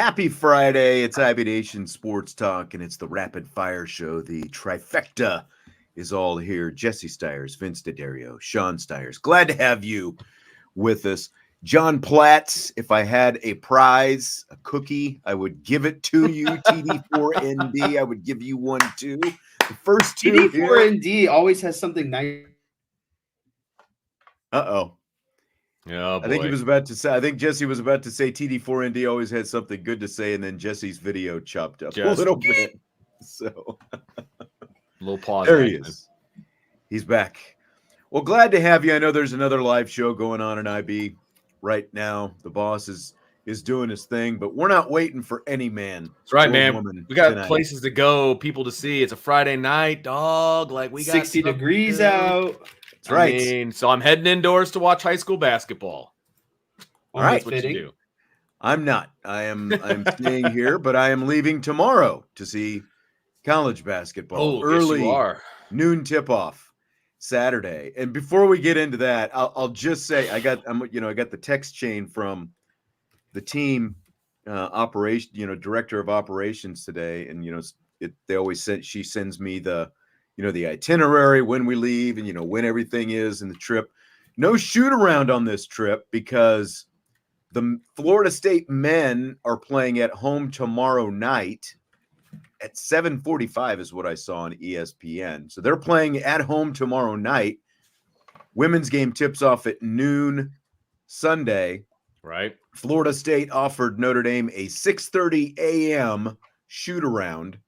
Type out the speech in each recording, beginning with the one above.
Happy Friday. It's IB Nation Sports Talk, and it's the Rapid Fire Show. The trifecta is all here. Jesse Stiers, Vince D'Addario, Sean Stiers. Glad to have you with us. John Platts, if I had a prize, a cookie, I would give it to you. TD4ND, I would give you one too. The first two TD4ND always has something nice. Uh-oh. Oh, boy. I think he was about to say. I think Jesse was about to say TD4ND always had something good to say, and then Jesse's video chopped up a little bit. So, a little pause. There he is. He's back. Well, glad to have you. I know there's another live show going on in IB right now. The boss is doing his thing, but we're not waiting for any man. That's right, man. We got tonight. Places to go, people to see. It's a Friday night, dog. Like we got 60 degrees out. That's right. So I'm heading indoors to watch high school basketball. All right. That's what you do. I'm not. I'm staying here, but I am leaving tomorrow to see college basketball. Early yes, you are. Noon tip-off Saturday. And before we get into that, I'll just say I got the text chain from the team operation, director of operations today, and they always send. She sends me the itinerary, when we leave, and when everything is in the trip. No shoot around on this trip because the Florida State men are playing at home tomorrow night at 7:45 is what I saw on ESPN. So they're playing at home tomorrow night. Women's game tips off at noon Sunday. Right. Florida State offered Notre Dame a 6:30 a.m. shoot around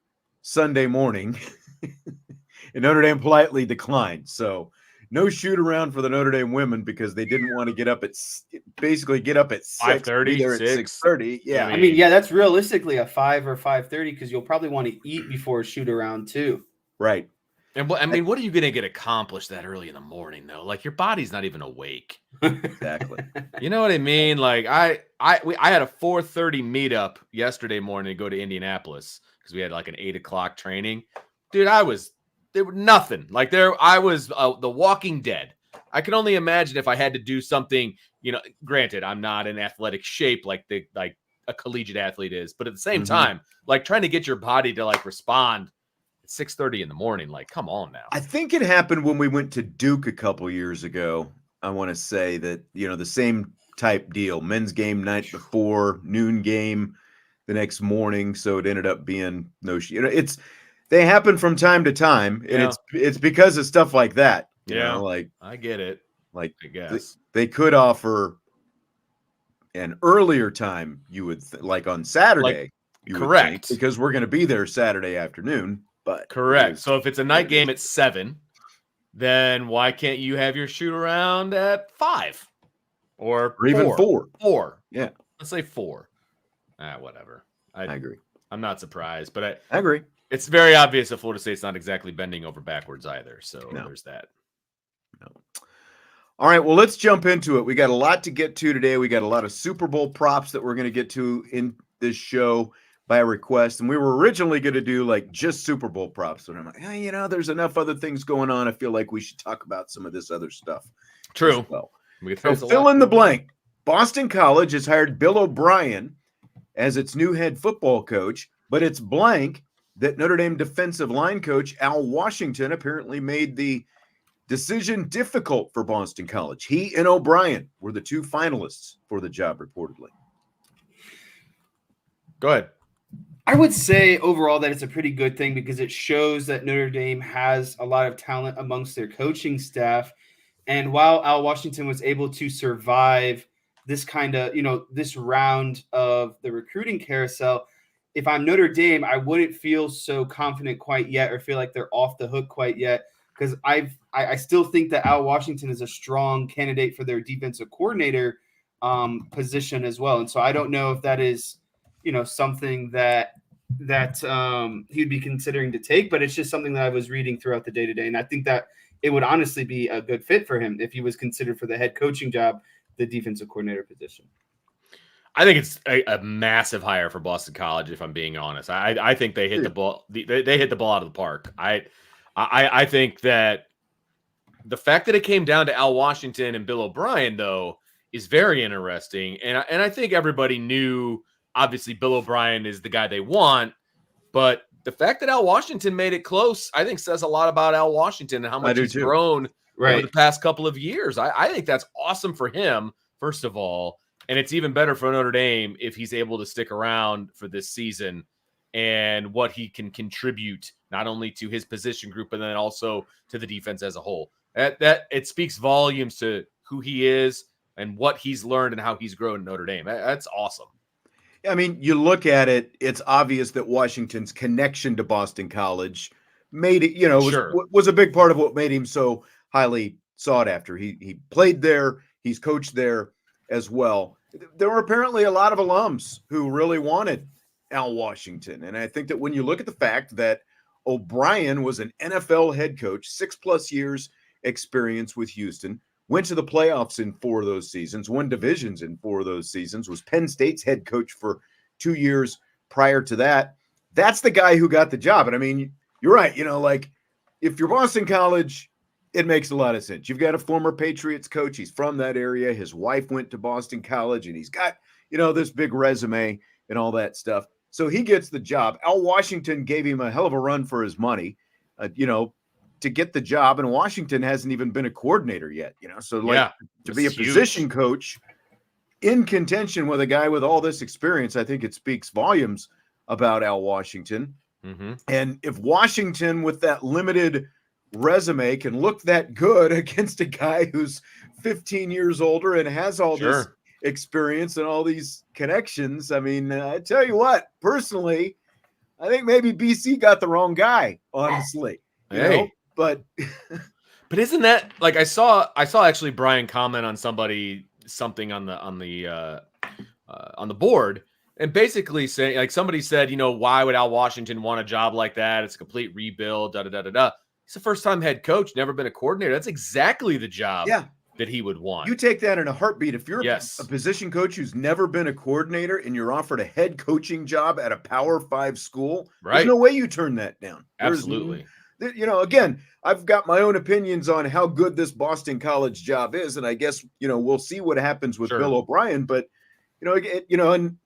Sunday morning. And Notre Dame politely declined. So no shoot around for the Notre Dame women because they didn't want to get up at 5:30, 6:30. Yeah. I mean, that's realistically a 5 or 5:30 because you'll probably want to eat before a shoot around too. Right. And what are you going to get accomplished that early in the morning though? Like your body's not even awake. Exactly. You know what I mean? Like I had a 4:30 meetup yesterday morning to go to Indianapolis because we had like an 8 o'clock training. Dude, there were nothing. Like I was the Walking Dead. I can only imagine if I had to do something, granted, I'm not in athletic shape like a collegiate athlete is, but at the same time, like trying to get your body to like respond at 6:30 in the morning, like, come on now. I think it happened when we went to Duke a couple years ago. I want to say that, the same type deal, men's game night before, noon game the next morning. So it ended up being they happen from time to time, and it's because of stuff like that. Like I get it. Like I guess they could offer an earlier time. You would like on Saturday, correct? Because we're going to be there Saturday afternoon. But correct. So if it's a night game at 7, then why can't you have your shoot around at 5 or even 4? 4. Yeah, let's say 4. Whatever. I agree. I'm not surprised, but I agree. It's very obvious that Florida State's not exactly bending over backwards either. So there's that. No. All right, well, let's jump into it. We got a lot to get to today. We got a lot of Super Bowl props that we're going to get to in this show by request. And we were originally going to do like just Super Bowl props. But I'm like, there's enough other things going on. I feel like we should talk about some of this other stuff. True. Well, so fill in the blank. Boston College has hired Bill O'Brien as its new head football coach, but it's blank that Notre Dame defensive line coach Al Washington apparently made the decision difficult for Boston College. He and O'Brien were the 2 finalists for the job, reportedly. Go ahead. I would say overall that it's a pretty good thing because it shows that Notre Dame has a lot of talent amongst their coaching staff. And while Al Washington was able to survive this kind of, this round of the recruiting carousel, if I'm Notre Dame, I wouldn't feel so confident quite yet or feel like they're off the hook quite yet because I still think that Al Washington is a strong candidate for their defensive coordinator position as well. And so I don't know if that is, something that he'd be considering to take, but it's just something that I was reading throughout the day today. And I think that it would honestly be a good fit for him if he was considered for the head coaching job, the defensive coordinator position. I think it's a massive hire for Boston College. If I'm being honest, I think they hit the ball. They hit the ball out of the park. I think that the fact that it came down to Al Washington and Bill O'Brien though is very interesting, and I think everybody knew obviously Bill O'Brien is the guy they want, but the fact that Al Washington made it close, I think says a lot about Al Washington and how much he's grown over the past couple of years. I think that's awesome for him, first of all, and it's even better for Notre Dame if he's able to stick around for this season and what he can contribute not only to his position group, but then also to the defense as a whole. That it speaks volumes to who he is and what he's learned and how he's grown in Notre Dame. That's awesome. I mean, you look at it, it's obvious that Washington's connection to Boston College made it, was a big part of what made him so highly sought after. He played there, he's coached there as well. There were apparently a lot of alums who really wanted Al Washington. And I think that when you look at the fact that O'Brien was an NFL head coach, 6+ years experience with Houston, went to the playoffs in 4 of those seasons, won divisions in 4 of those seasons, was Penn State's head coach for 2 years prior to that. That's the guy who got the job. And I mean, you're right. Like if you're Boston College, it makes a lot of sense. You've got a former Patriots coach. He's from that area. His wife went to Boston College and he's got, this big resume and all that stuff. So he gets the job. Al Washington gave him a hell of a run for his money, to get the job. And Washington hasn't even been a coordinator yet, So to be a position coach in contention with a guy with all this experience, I think it speaks volumes about Al Washington. Mm-hmm. And if Washington with that limited resume can look that good against a guy who's 15 years older and has all this experience and all these connections, I mean, I tell you what, personally, I think maybe BC got the wrong guy, honestly. But isn't that like I saw actually Brian comment on something on the board and basically saying, like, somebody said, why would Al Washington want a job like that? It's a complete rebuild, He's a first-time head coach, never been a coordinator. That's exactly the job that he would want. You take that in a heartbeat. If you're a position coach who's never been a coordinator and you're offered a head coaching job at a Power 5 school, there's no way you turn that down. Absolutely. Again, I've got my own opinions on how good this Boston College job is, and I guess we'll see what happens with Bill O'Brien. But and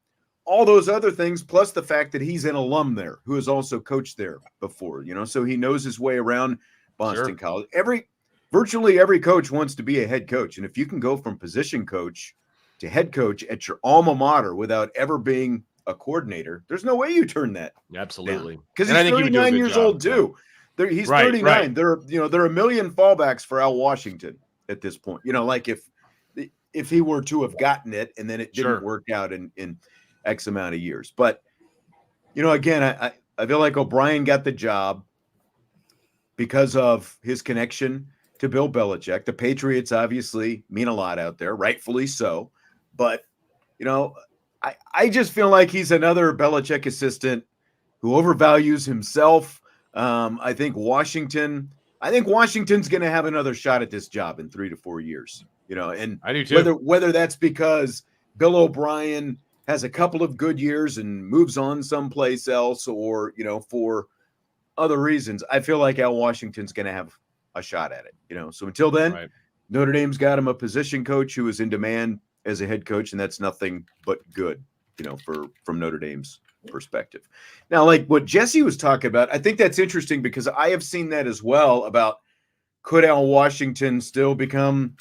all those other things, plus the fact that he's an alum there who has also coached there before. So he knows his way around Boston College. Virtually every coach wants to be a head coach, and if you can go from position coach to head coach at your alma mater without ever being a coordinator, there's no way you turn that. Absolutely, because he's 39 years old too. He's 39. Right. There are a million fallbacks for Al Washington at this point. Like if he were to have gotten it and then it didn't work out in X amount of years. But again, I feel like O'Brien got the job because of his connection to Bill Belichick. The Patriots obviously mean a lot out there, rightfully so. But I just feel like he's another Belichick assistant who overvalues himself. I think Washington's going to have another shot at this job in 3 to 4 years, and I do too. Whether that's because Bill O'Brien has a couple of good years and moves on someplace else or, for other reasons, I feel like Al Washington's going to have a shot at it, so until then, Notre Dame's got him a position coach who is in demand as a head coach. And that's nothing but good, from Notre Dame's perspective. Now, like what Jesse was talking about, I think that's interesting because I have seen that as well about could Al Washington still become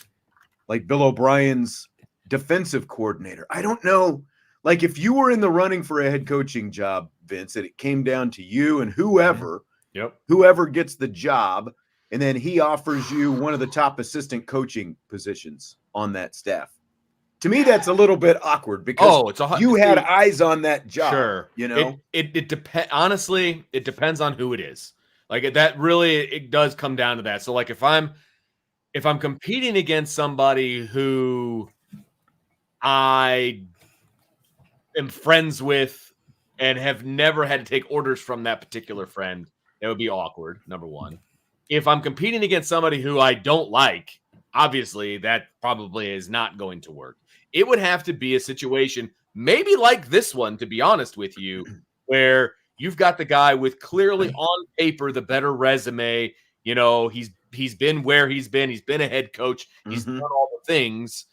like Bill O'Brien's defensive coordinator? I don't know. Like if you were in the running for a head coaching job, Vince, and it came down to you and whoever gets the job, and then he offers you one of the top assistant coaching positions on that staff. To me, that's a little bit awkward because you had eyes on that job. Sure. It depends. Honestly, it depends on who it is. Like that really, it does come down to that. So like if I'm competing against somebody who I am friends with and have never had to take orders from that particular friend, it would be awkward, number one. If I'm competing against somebody who I don't like, obviously that probably is not going to work. It would have to be a situation maybe like this one, to be honest with you, where you've got the guy with clearly on paper the better resume. He's been where he's been a head coach. He's done all the things.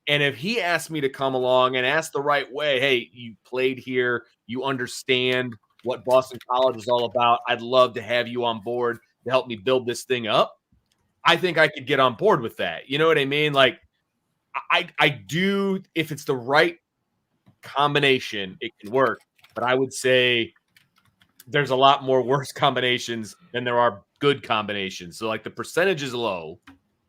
And if he asked me to come along and ask the right way, hey, you played here, you understand what Boston College is all about. I'd love to have you on board to help me build this thing up. I think I could get on board with that. You know what I mean? Like, I do, if it's the right combination, it can work. But I would say there's a lot more worse combinations than there are good combinations. So, like, the percentage is low,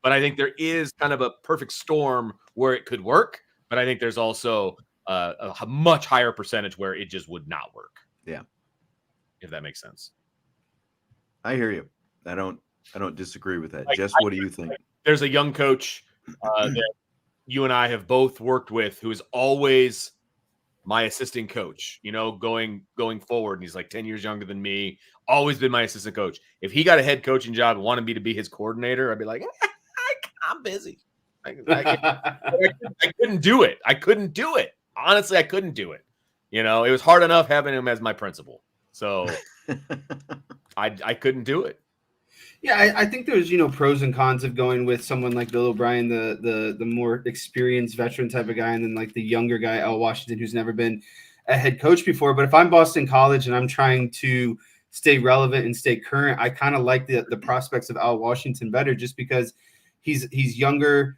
but I think there is kind of a perfect storm where it could work. But I think there's also a much higher percentage where it just would not work. Yeah. If that makes sense. I hear you. I don't disagree with that. Like, Jess, what do you think? There's a young coach that you and I have both worked with who is always my assistant coach, you know, going forward. And he's like 10 years younger than me, always been my assistant coach. If he got a head coaching job and wanted me to be his coordinator, I'd be like, I'm busy. I couldn't do it. I couldn't do it. Honestly, I couldn't do it. You know, it was hard enough having him as my principal. So I couldn't do it. Yeah, I think there's, pros and cons of going with someone like Bill O'Brien, the more experienced veteran type of guy, and then like the younger guy, Al Washington, who's never been a head coach before. But if I'm Boston College and I'm trying to stay relevant and stay current, I kind of like the prospects of Al Washington better, just because he's younger.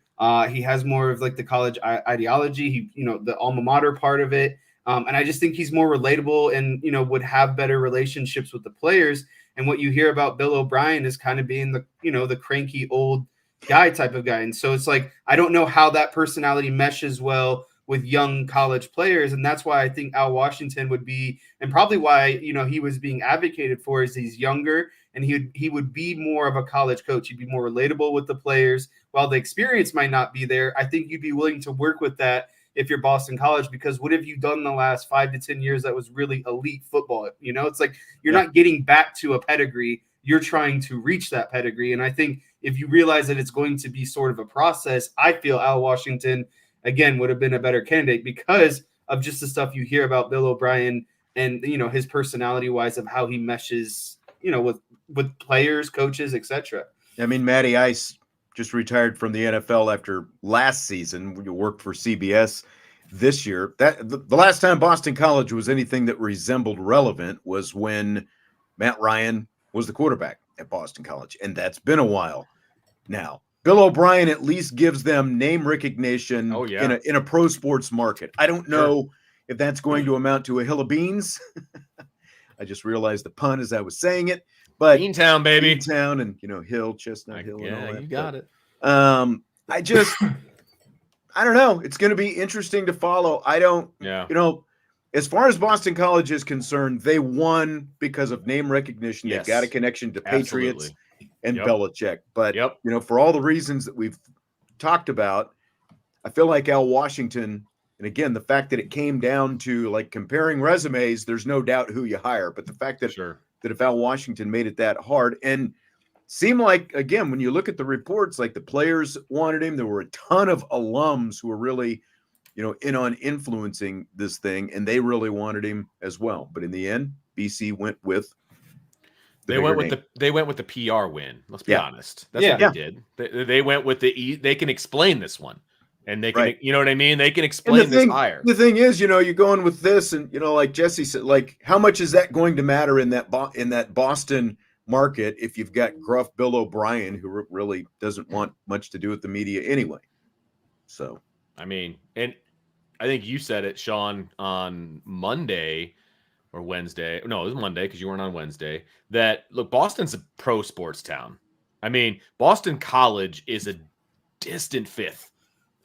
He has more of like the college ideology, the alma mater part of it. And I just think he's more relatable and, would have better relationships with the players. And what you hear about Bill O'Brien is kind of being the cranky old guy type of guy. And so it's like, I don't know how that personality meshes well with young college players. And that's why I think Al Washington would be, and probably why, he was being advocated for, is he's younger and he would be more of a college coach. He'd be more relatable with the players. While the experience might not be there, I think you'd be willing to work with that if you're Boston College, because what have you done in the last 5 to 10 years that was really elite football? It's like you're not getting back to a pedigree. You're trying to reach that pedigree. And I think if you realize that it's going to be sort of a process, I feel Al Washington, again, would have been a better candidate because of just the stuff you hear about Bill O'Brien and, his personality wise of how he meshes, with players, coaches, etc. I mean, Matty Ice just retired from the NFL after last season. You worked for CBS this year. That the last time Boston College was anything that resembled relevant was when Matt Ryan was the quarterback at Boston College, and that's been a while now. Bill O'Brien at least gives them name recognition in a pro sports market. I don't know if that's going to amount to a hill of beans. I just realized the pun as I was saying it. But Beantown, baby. Beantown and, Hill, Chestnut Hill. Yeah, and all that. You got it. I don't know. It's going to be interesting to follow. As far as Boston College is concerned, they won because of name recognition. Yes. They've got a connection to Patriots and Belichick. But, for all the reasons that we've talked about, I feel like Al Washington, and again, the fact that it came down to like comparing resumes, there's no doubt who you hire. But the fact that that if Al Washington made it that hard and seemed like, again, when you look at the reports, like the players wanted him, there were a ton of alums who were really, in on influencing this thing, and they really wanted him as well. But in the end, BC went with they went with the PR win. Let's be honest. That's what they did. They went with they can explain this one. And they can, you know what I mean? They can explain this higher. The thing is, you're going with this, and like Jesse said, like how much is that going to matter in that Boston market if you've got gruff Bill O'Brien, who really doesn't want much to do with the media anyway? So, I mean, and I think you said it, Sean, on Monday or Wednesday. No, it was Monday because you weren't on Wednesday. That look, Boston's a pro sports town. I mean, Boston College is a distant fifth.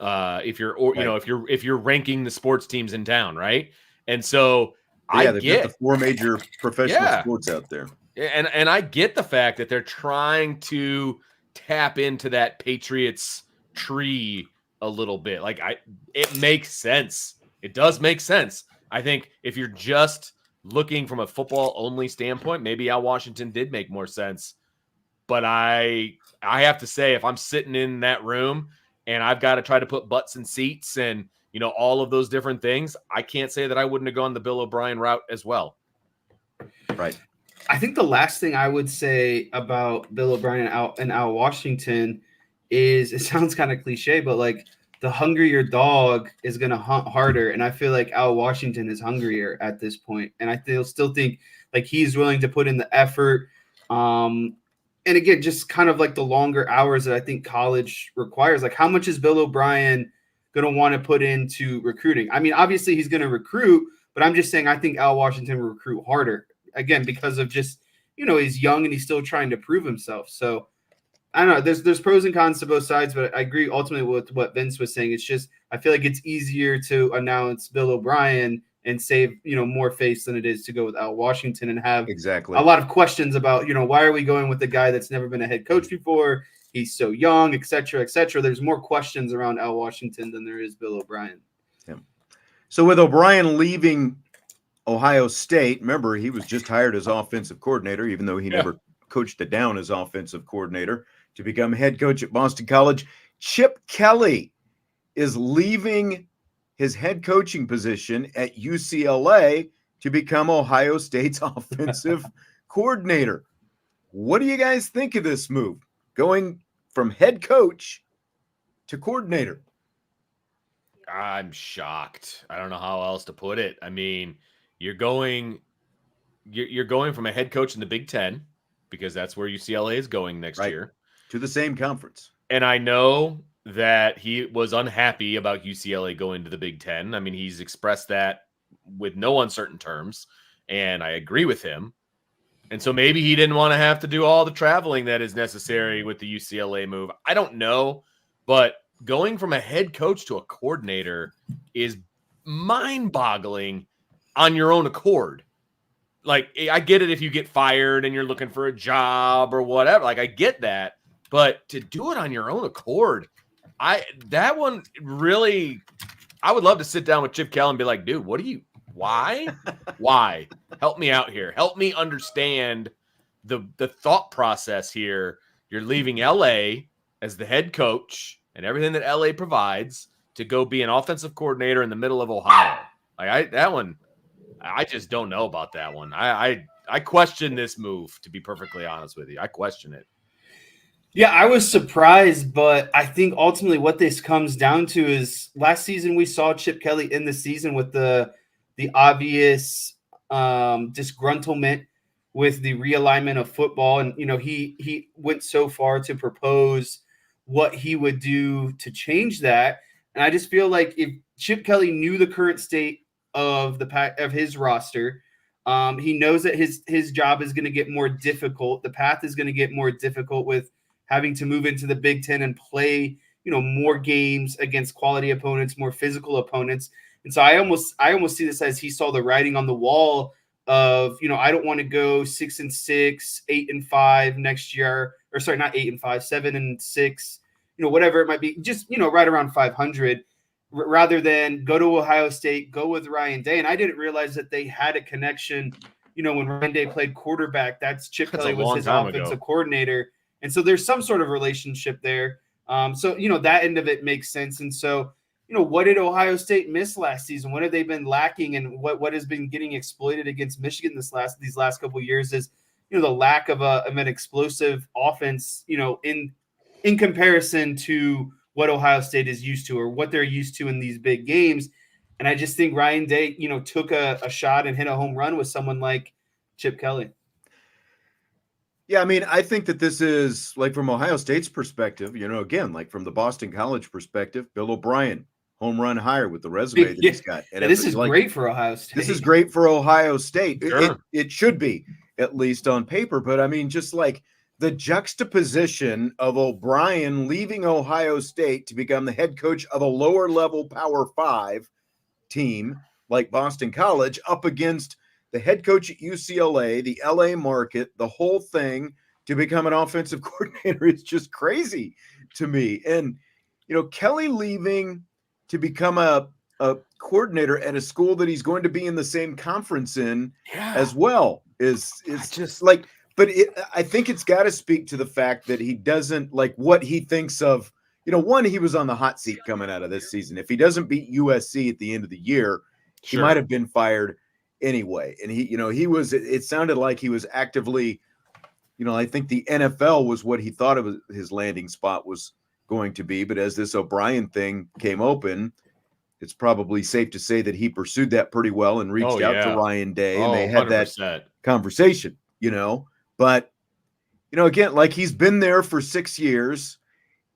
If you're ranking the sports teams in town, right? And so they've got the 4 major professional sports out there. And I get the fact that they're trying to tap into that Patriots tree a little bit. Like it makes sense. It does make sense. I think if you're just looking from a football only standpoint, maybe Al Washington did make more sense. But I have to say, if I'm sitting in that room and I've got to try to put butts in seats and, all of those different things, I can't say that I wouldn't have gone the Bill O'Brien route as well. Right. I think the last thing I would say about Bill O'Brien and Al Washington is, it sounds kind of cliche, but like the hungrier dog is going to hunt harder. And I feel like Al Washington is hungrier at this point. And I still think like he's willing to put in the effort. And again, just kind of like the longer hours that I think college requires. Like, how much is Bill O'Brien going to want to put into recruiting? I mean, obviously he's going to recruit, but I'm just saying I think Al Washington will recruit harder, again, because of just, he's young and he's still trying to prove himself. So I don't know. There's pros and cons to both sides, but I agree ultimately with what Vince was saying. It's just I feel like it's easier to announce Bill O'Brien and save more face than it is to go with Al Washington and have Exactly a lot of questions about why are we going with the guy that's never been a head coach before? He's so young, et cetera, et cetera. There's more questions around Al Washington than there is Bill O'Brien. Yeah. So with O'Brien leaving Ohio State, remember he was just hired as offensive coordinator, even though he never coached it down as offensive coordinator, to become head coach at Boston College. Chip Kelly is leaving his head coaching position at UCLA to become Ohio State's offensive coordinator. What do you guys think of this move? Going from head coach to coordinator? I'm shocked. I don't know how else to put it. I mean, you're going from a head coach in the Big Ten, because that's where UCLA is going next year, to the same conference. And I know that he was unhappy about UCLA going to the Big Ten. I mean, he's expressed that with no uncertain terms, and I agree with him. And so maybe he didn't want to have to do all the traveling that is necessary with the UCLA move. I don't know, but going from a head coach to a coordinator is mind-boggling on your own accord. Like, I get it if you get fired and you're looking for a job or whatever. Like, I get that. But to do it on your own accord, that one really, I would love to sit down with Chip Kelly and be like, dude, why? Help me out here. Help me understand the thought process here. You're leaving LA as the head coach and everything that LA provides to go be an offensive coordinator in the middle of Ohio. Like I just don't know about that one. I question this move, to be perfectly honest with you. I question it. Yeah, I was surprised, but I think ultimately what this comes down to is last season we saw Chip Kelly in the season with the obvious disgruntlement with the realignment of football. And, he went so far to propose what he would do to change that. And I just feel like if Chip Kelly knew the current state of his roster, he knows that his job is going to get more difficult. The path is going to get more difficult with having to move into the Big Ten and play, more games against quality opponents, more physical opponents. And so I almost see this as he saw the writing on the wall of, I don't want to go 6-6, 8-5 next year, or sorry, not 8-5, 7-6, whatever it might be, just, right around 500, rather than go to Ohio State, go with Ryan Day. And I didn't realize that they had a connection, when Ryan Day played quarterback. That's Chip Kelly was his offensive coordinator. And so there's some sort of relationship there. So, that end of it makes sense. And so, what did Ohio State miss last season? What have they been lacking? And what has been getting exploited against Michigan these last couple of years is, the lack of an explosive offense, in comparison to what Ohio State is used to or what they're used to in these big games. And I just think Ryan Day, took a shot and hit a home run with someone like Chip Kelly. Yeah, I mean, I think that this is, like, from Ohio State's perspective, again, like from the Boston College perspective, Bill O'Brien, home run hire with the resume that he's got. And this is great for Ohio State. This is great for Ohio State. Sure. It should be, at least on paper. But I mean, just like the juxtaposition of O'Brien leaving Ohio State to become the head coach of a lower level Power 5 team like Boston College up against the head coach at UCLA, the LA market, the whole thing, to become an offensive coordinator is just crazy to me. And, Kelly leaving to become a coordinator at a school that he's going to be in the same conference in as well is just like, but I think it's got to speak to the fact that he doesn't like what he thinks of, one, he was on the hot seat coming out of this season. If he doesn't beat USC at the end of the year, he might have been fired anyway. And he was, it sounded like he was actively, I think the NFL was what he thought of his landing spot was going to be. But as this O'Brien thing came open, it's probably safe to say that he pursued that pretty well and reached out to Ryan Day, and they had 100%. that conversation, But, again, like he's been there for 6 years,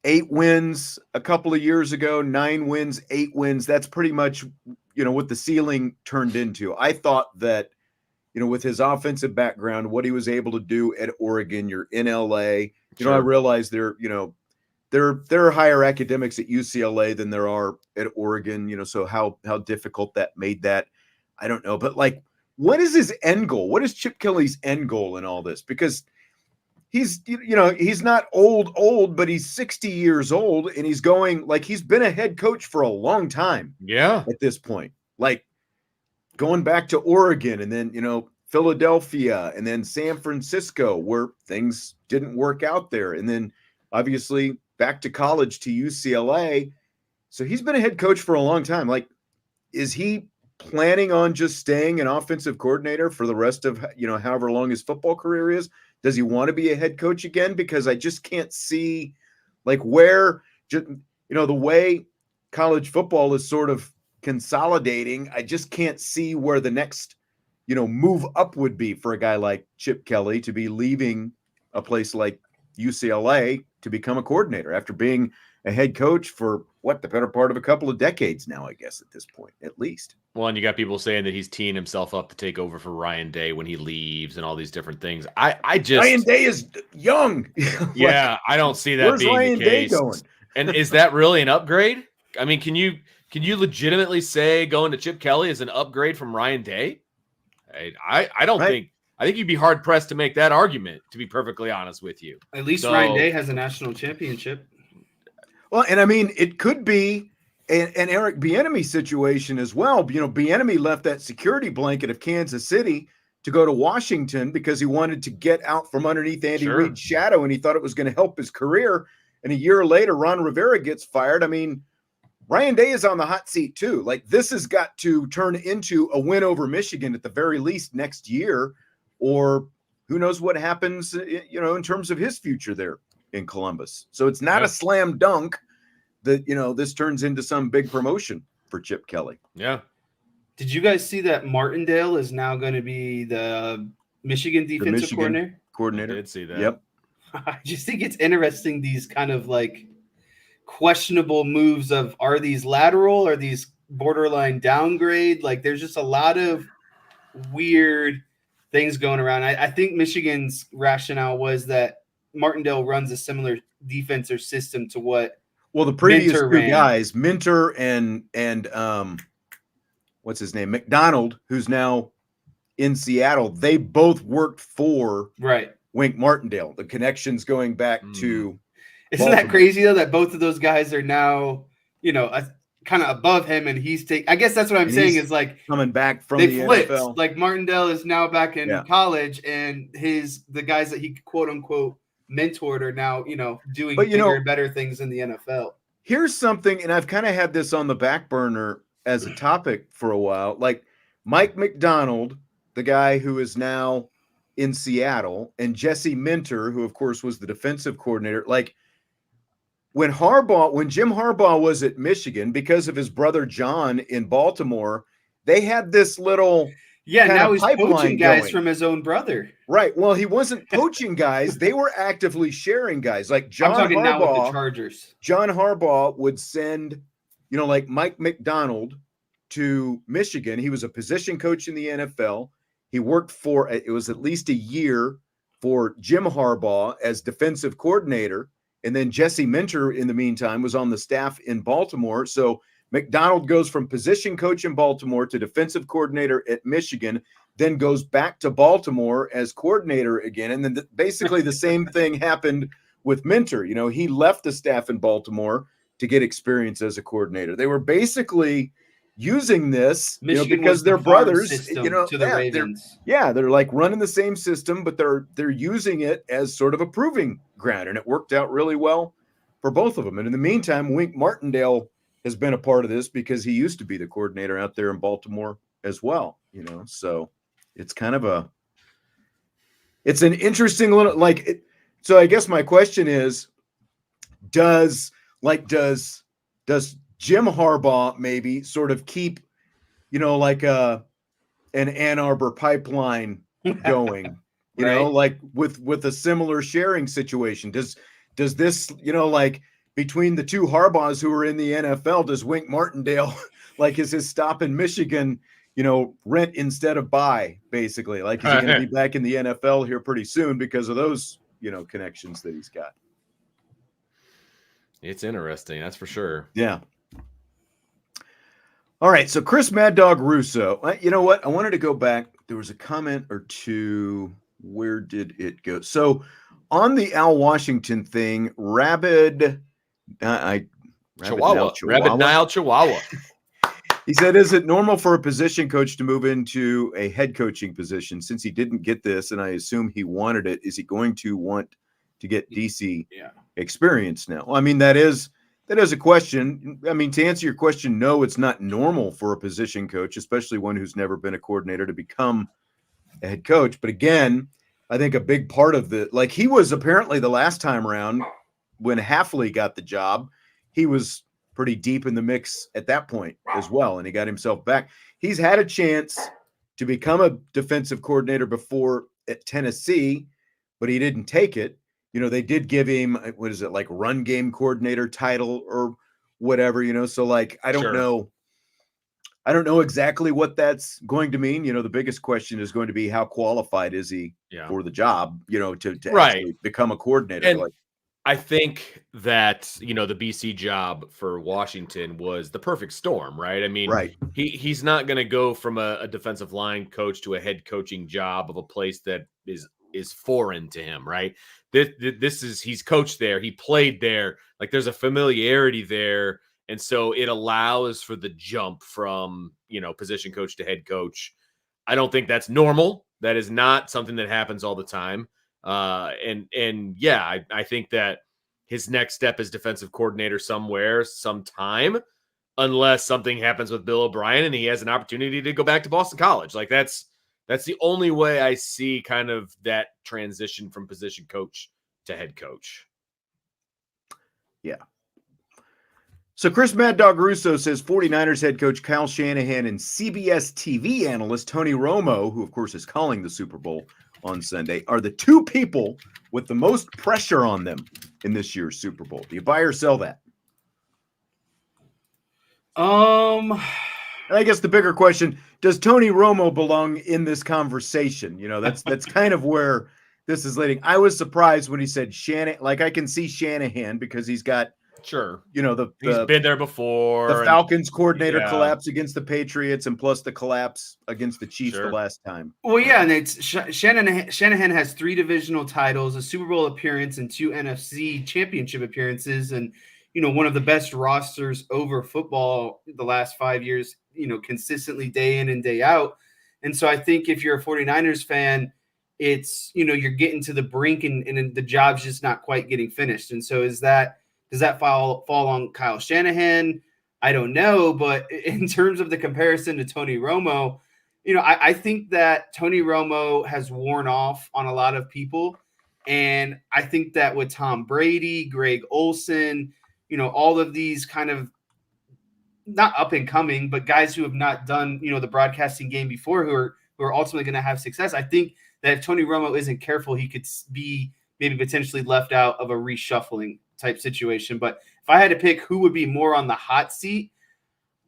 8 wins a couple of years ago, 9 wins, 8 wins. That's pretty much, what the ceiling turned into. I thought that, with his offensive background, what he was able to do at Oregon, you're in LA. I realize there are higher academics at UCLA than there are at Oregon, so how difficult that made that, I don't know. But like, what is his end goal? What is Chip Kelly's end goal in all this? Because he's not old, but he's 60 years old, and he's going, like, he's been a head coach for a long time. Yeah. At this point, like going back to Oregon and then, Philadelphia and then San Francisco, where things didn't work out there. And then obviously back to college to UCLA. So he's been a head coach for a long time. Like, is he planning on just staying an offensive coordinator for the rest of, however long his football career is? Does he want to be a head coach again? Because I just can't see like where, the way college football is sort of consolidating. I just can't see where the next, move up would be for a guy like Chip Kelly to be leaving a place like UCLA to become a coordinator after being a head coach for the better part of a couple of decades now, I guess, at this point, at least. Well, and you got people saying that he's teeing himself up to take over for Ryan Day when he leaves and all these different things. I just Ryan Day is young. Yeah, I don't see that being Ryan the case. Day going? And is that really an upgrade? I mean, can you legitimately say going to Chip Kelly is an upgrade from Ryan Day? I don't think. I think you'd be hard pressed to make that argument, to be perfectly honest with you. At least Ryan Day has a national championship. Well, and I mean, it could be an Eric Bieniemy situation as well. Bieniemy left that security blanket of Kansas City to go to Washington because he wanted to get out from underneath Andy Reid's shadow, and he thought it was going to help his career. And a year later, Ron Rivera gets fired. I mean, Ryan Day is on the hot seat too. Like, this has got to turn into a win over Michigan at the very least next year, or who knows what happens, in terms of his future there in Columbus. So it's not a slam dunk that, this turns into some big promotion for Chip Kelly. Yeah. Did you guys see that Martindale is now going to be the Michigan defensive coordinator? I did see that. Yep. I just think it's interesting, these kind of like questionable moves of, are these lateral? Are these borderline downgrade? Like, there's just a lot of weird things going around. I think Michigan's rationale was that Martindale runs a similar defense or system to what the previous two guys, Minter and what's his name, McDonald, who's now in Seattle, they both worked for Wink Martindale. The connections going back to Isn't that crazy though, that both of those guys are now, kind of above him, and he's I guess that's what I'm saying is like coming back from the flipped. NFL. Like Martindale is now back in college, and the guys that he quote unquote mentored are now, doing bigger and better things in the NFL. Here's something, and I've kind of had this on the back burner as a topic for a while. Like Mike McDonald, the guy who is now in Seattle, and Jesse Minter, who of course was the defensive coordinator. Like, when Jim Harbaugh was at Michigan, because of his brother John in Baltimore, they had this little now he's poaching guys from his own brother. Right. Well, he wasn't poaching guys; they were actively sharing guys. Like John Harbaugh, now with the Chargers. John Harbaugh would send, like Mike McDonald to Michigan. He was a position coach in the NFL. He worked for it was at least a year for Jim Harbaugh as defensive coordinator. And then Jesse Minter, in the meantime, was on the staff in Baltimore. So McDonald goes from position coach in Baltimore to defensive coordinator at Michigan, then goes back to Baltimore as coordinator again. And then basically the same thing happened with Minter. He left the staff in Baltimore to get experience as a coordinator. They were basically using this because they're brothers, to the Ravens. They're like running the same system, but they're using it as sort of a proving ground, and it worked out really well for both of them. And in the meantime, Wink Martindale has been a part of this because he used to be the coordinator out there in Baltimore as well, so it's kind of it's an interesting little, so I guess my question is, does like, does Jim Harbaugh maybe sort of keep, like an Ann Arbor pipeline going, Right. like with a similar sharing situation? Does this, like between the two Harbaughs who are in the NFL, does Wink Martindale, like, is his stop in Michigan, rent instead of buy, basically? Like, is he going to be back in the NFL here pretty soon because of those, connections that he's got? It's interesting, that's for sure. Yeah. All right, so Chris Mad Dog Russo. You know what? I wanted to go back. There was a comment or two. Where did it go? So on the Al Washington thing, Rabid Chihuahua. Rabid Nile Chihuahua. He said, is it normal for a position coach to move into a head coaching position? Since he didn't get this, and I assume he wanted it, is he going to want to get DC experience now? Well, I mean, that is a question. I mean, to answer your question, no, it's not normal for a position coach, especially one who's never been a coordinator, to become a head coach. But again, I think a big part of like, he was apparently the last time around when Hafley got the job, he was pretty deep in the mix at that point as well, and he got himself back. He's had a chance to become a defensive coordinator before at Tennessee, but he didn't take it. They did give him, what is it, like run game coordinator title or whatever, so like, I don't know. I don't know exactly what that's going to mean. The biggest question is going to be how qualified is he for the job, to actually become a coordinator. And I think that, the BC job for Washington was the perfect storm, right? I mean, he's not going to go from a defensive line coach to a head coaching job of a place that is foreign to him, right? He's coached there. He played there. Like, there's a familiarity there. And so it allows for the jump from, position coach to head coach. I don't think that's normal. That is not something that happens all the time. I think that his next step is defensive coordinator somewhere, sometime, unless something happens with Bill O'Brien and he has an opportunity to go back to Boston College. Like, that's the only way I see kind of that transition from position coach to head coach. Yeah. So Chris Mad Dog Russo says 49ers head coach Kyle Shanahan and CBS TV analyst Tony Romo, who of course is calling the Super Bowl on Sunday, are the two people with the most pressure on them in this year's Super Bowl. Do you buy or sell that? And I guess the bigger question, does Tony Romo belong in this conversation? That's kind of where this is leading. I was surprised when he said Shanahan. Like, I can see Shanahan because he's got, he's been there before. The Falcons coordinator collapse against the Patriots, and plus the collapse against the Chiefs the last time. Well, yeah, and it's Shanahan has 3 divisional titles, a Super Bowl appearance, and 2 NFC championship appearances, and one of the best rosters over football the last 5 years, consistently day in and day out. And so I think if you're a 49ers fan, it's, you're getting to the brink and the job's just not quite getting finished. And so does that fall on Kyle Shanahan? I don't know. But in terms of the comparison to Tony Romo, I think that Tony Romo has worn off on a lot of people. And I think that with Tom Brady, Greg Olsen, all of these kind of not up and coming, but guys who have not done, the broadcasting game before, who are ultimately going to have success. I think that if Tony Romo isn't careful, he could be maybe potentially left out of a reshuffling type situation. But if I had to pick who would be more on the hot seat,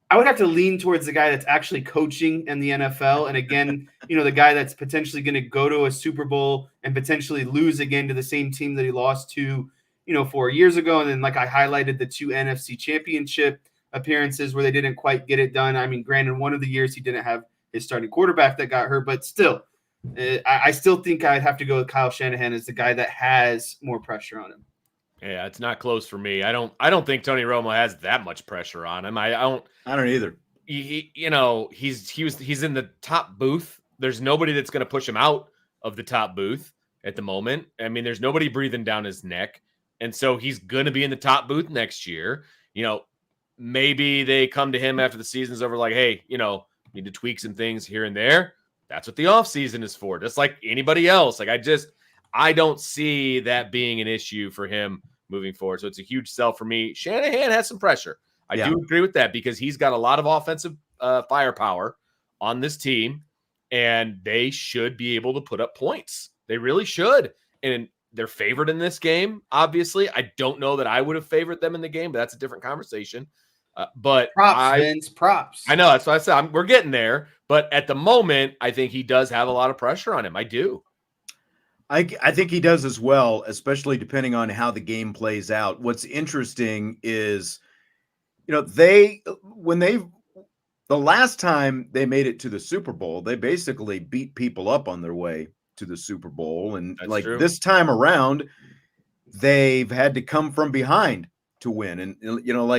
I would have to lean towards the guy that's actually coaching in the NFL. And again, the guy that's potentially going to go to a Super Bowl and potentially lose again to the same team that he lost to, 4 years ago. And then, like I highlighted, the 2 NFC championship appearances where they didn't quite get it done. I mean, granted, one of the years he didn't have his starting quarterback that got hurt, but still, I still think I'd have to go with Kyle Shanahan as the guy that has more pressure on him. Yeah, it's not close for me. I don't think Tony Romo has that much pressure on him. I don't either. He's in the top booth. There's nobody that's going to push him out of the top booth at the moment. I mean, there's nobody breathing down his neck. And so he's going to be in the top booth next year. Maybe they come to him after the season's over like, hey, need to tweak some things here and there. That's what the offseason is for, just like anybody else. Like, I don't see that being an issue for him moving forward. So it's a huge sell for me. Shanahan has some pressure. I Yeah. do agree with that because he's got a lot of offensive firepower on this team, and they should be able to put up points. They really should. And they're favored in this game, obviously. I don't know that I would have favored them in the game, but that's a different conversation. But Vince, props. I know. That's what I said. We're getting there. But at the moment, I think he does have a lot of pressure on him. I do. I think he does as well, especially depending on how the game plays out. What's interesting is, the last time they made it to the Super Bowl, they basically beat people up on their way to the Super Bowl. And That's true. This time around, they've had to come from behind to win. And,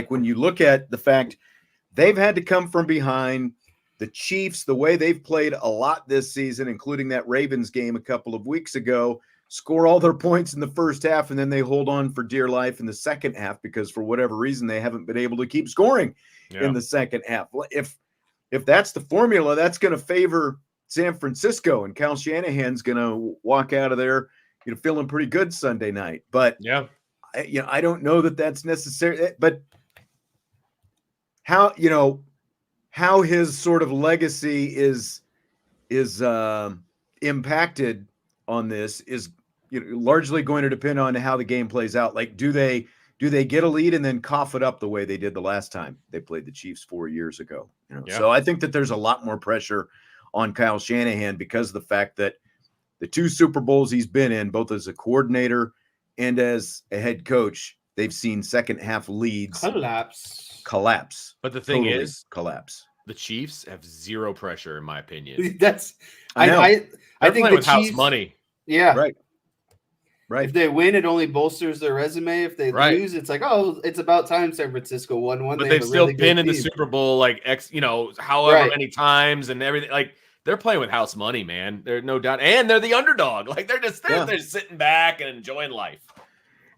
when you look at the fact they've had to come from behind, the Chiefs, the way they've played a lot this season, including that Ravens game a couple of weeks ago, score all their points in the first half, and then they hold on for dear life in the second half because for whatever reason they haven't been able to keep scoring in the second half. If that's the formula, that's going to favor San Francisco, and Kyle Shanahan's going to walk out of there, feeling pretty good Sunday night. But I don't know that that's necessary. But how his sort of legacy is impacted on this is largely going to depend on how the game plays out. Like, do they get a lead and then cough it up the way they did the last time they played the Chiefs 4 years ago? So I think that there's a lot more pressure on Kyle Shanahan because of the fact that the 2 Super Bowls he's been in, both as a coordinator and as a head coach, they've seen second half leads collapse. But the thing totally is, collapse. The Chiefs have zero pressure, in my opinion. I think with the house Chiefs, money. Yeah. Right. If they win, it only bolsters their resume. If they lose, it's like, oh, it's about time San Francisco won one. But they've still been in the Super Bowl however many times and everything. Like, they're playing with house money, man. There's no doubt. And they're the underdog. Like, they're sitting back and enjoying life.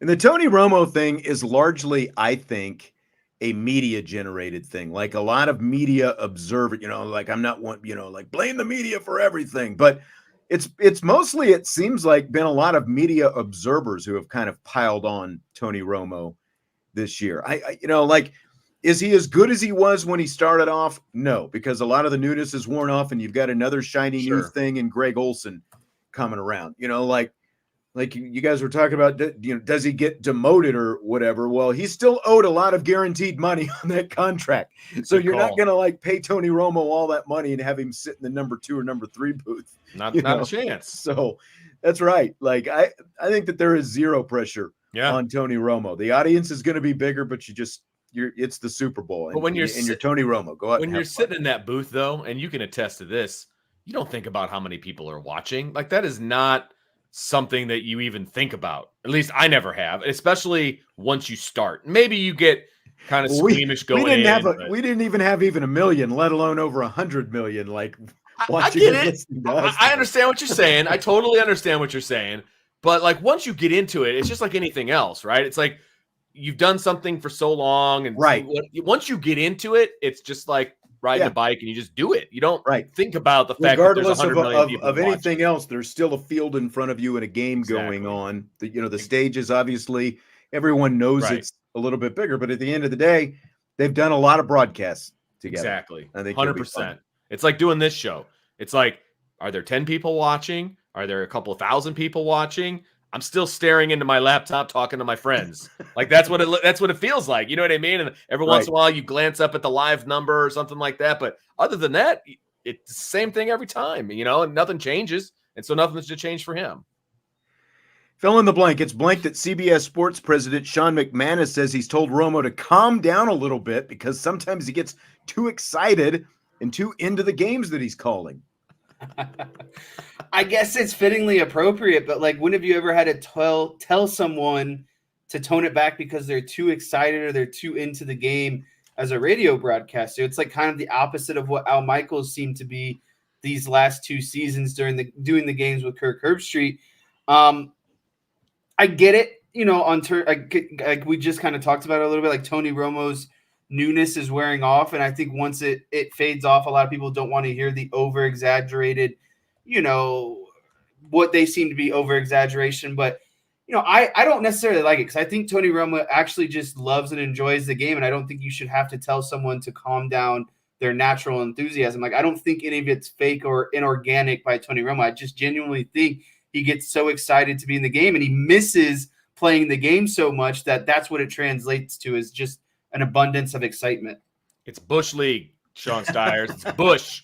And the Tony Romo thing is largely, I think, a media generated thing. Like a lot of media observe it, I'm not one, blame the media for everything, but it's mostly, it seems like, been a lot of media observers who have kind of piled on Tony Romo this year. Is he as good as he was when he started off? No, because a lot of the newness is worn off and you've got another shiny new thing in Greg Olsen coming around, like you guys were talking about, does he get demoted or whatever? Well, he's still owed a lot of guaranteed money on that contract. So you're not going to pay Tony Romo all that money and have him sit in the number 2 or number 3 booth. Not a chance. So that's right. I think that there is zero pressure on Tony Romo. The audience is going to be bigger, but it's the Super Bowl. But when you're Tony Romo, go out. When you're sitting in that booth, though, and you can attest to this, you don't think about how many people are watching. Like, that is not something that you even think about. At least I never have, especially once you start. Maybe you get kind of squeamish going in. We didn't even have even 1 million, let alone over 100 million. I get it. I understand what you're saying. I totally understand what you're saying. But once you get into it, it's just like anything else, right? It's like you've done something for so long, and once you get into it, it's just like riding a bike, and you just do it. You don't think about the fact that there's 100 million people of anything else. There's still a field in front of you and a game going on. The stage is obviously, everyone knows it's a little bit bigger, but at the end of the day, they've done a lot of broadcasts together. Exactly. I think 100%. It's like doing this show. It's like, are there 10 people watching? Are there a couple of thousand people watching? I'm still staring into my laptop talking to my friends. That's what it feels like. You know what I mean? And every once in a while you glance up at the live number or something like that. But other than that, it's the same thing every time, and nothing changes. And so nothing's to change for him. Fill in the blank. It's blank that CBS Sports president Sean McManus says he's told Romo to calm down a little bit because sometimes he gets too excited and too into the games that he's calling. I guess it's fittingly appropriate, but when have you ever had to tell someone to tone it back because they're too excited or they're too into the game as a radio broadcaster? It's kind of the opposite of what Al Michaels seemed to be these last 2 seasons doing the games with Kirk Herbstreit. I get it, like we just kind of talked about it a little bit, like Tony Romo's newness is wearing off. And I think once it fades off, a lot of people don't want to hear the over exaggerated, what they seem to be over exaggeration. But I don't necessarily like it because I think Tony Romo actually just loves and enjoys the game, and I don't think you should have to tell someone to calm down their natural enthusiasm. Like, I don't think any of it's fake or inorganic by Tony Romo. I just genuinely think he gets so excited to be in the game, and he misses playing the game so much that's what it translates to, is just an abundance of excitement. It's Bush League, Sean Stiers. It's Bush.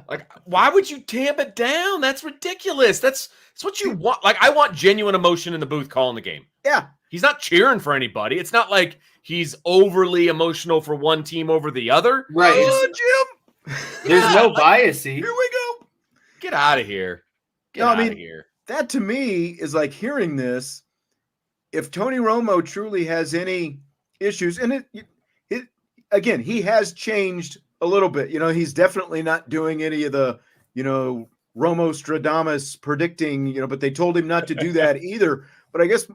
Like, why would you tamp it down? That's ridiculous. That's what you want. Like, I want genuine emotion in the booth calling the game. Yeah. He's not cheering for anybody. It's not like he's overly emotional for one team over the other. Right. Jim. There's no bias. Here we go. Get out of here. Get out of here. That to me is like hearing this. If Tony Romo truly has any issues, and it again, he has changed a little bit. He's definitely not doing any of the, Romo Stradamus predicting, but they told him not to do that either. But I guess,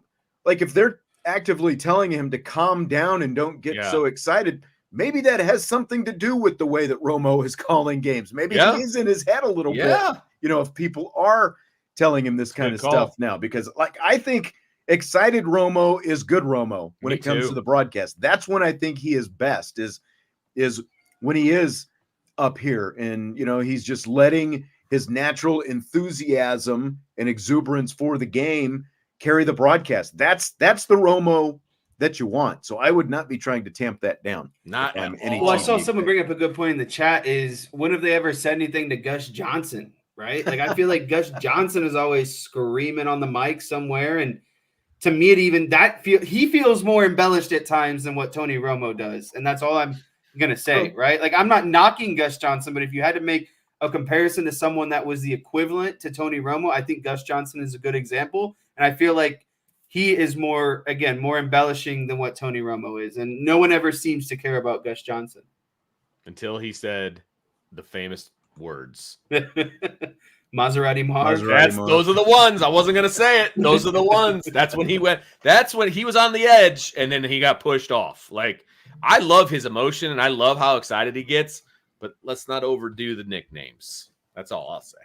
like, if they're actively telling him to calm down and don't get so excited, maybe that has something to do with the way that Romo is calling games. Maybe he is in his head a little bit, if people are telling him this kind of stuff now, because, like, I think excited Romo is good Romo when it comes to the broadcast. That's when I think he is best, is when he is up here and, he's just letting his natural enthusiasm and exuberance for the game carry the broadcast. That's the Romo that you want. So I would not be trying to tamp that down. Not at all. Well, I saw someone bring up a good point in the chat is, when have they ever said anything to Gus Johnson, right? Like, I feel like Gus Johnson is always screaming on the mic somewhere, and to me, he feels more embellished at times than what Tony Romo does. And that's all I'm going to say, right? Like, I'm not knocking Gus Johnson, but if you had to make a comparison to someone that was the equivalent to Tony Romo, I think Gus Johnson is a good example. And I feel like he is more embellishing than what Tony Romo is. And no one ever seems to care about Gus Johnson. Until he said the famous words. Maserati Mars. Those are the ones. I wasn't going to say it. Those are the ones. That's when he went. That's when he was on the edge, and then he got pushed off. Like, I love his emotion, and I love how excited he gets, but let's not overdo the nicknames. That's all I'll say.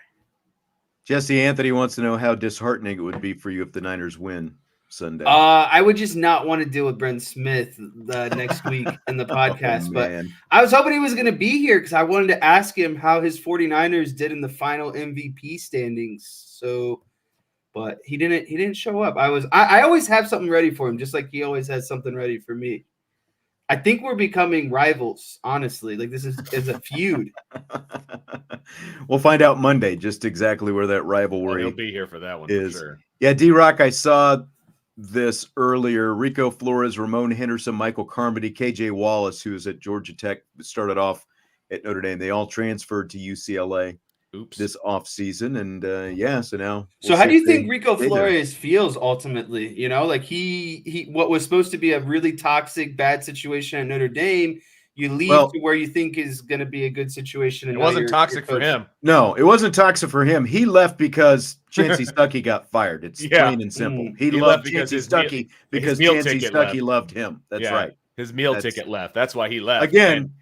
Jesse Anthony wants to know how disheartening it would be for you if the Niners win Sunday. I would just not want to deal with Brent Smith next week in the podcast. But I was hoping he was going to be here because I wanted to ask him how his 49ers did in the final MVP standings. So, but he didn't show up. I always have something ready for him, just like he always has something ready for me. I think we're becoming rivals, honestly. Like, this is a feud. We'll find out Monday just exactly where that rivalry he'll be here for that one is. For sure. Yeah, D-Rock, I saw this earlier. Rico Flores, Ramon Henderson, Michael Carmody, KJ Wallace, who was at Georgia Tech, started off at Notre Dame. They all transferred to UCLA this offseason. And so now. So how do you think Rico Flores feels ultimately? Like he what was supposed to be a really toxic, bad situation at Notre Dame, you leave to where you think is going to be a good situation. And it wasn't toxic for him. No, it wasn't toxic for him. He left because Chancey Stuckey got fired. It's plain and simple. He loved Chancey Stuckey because Chancey Stuckey loved him. That's right. His meal ticket left. That's why he left. Again,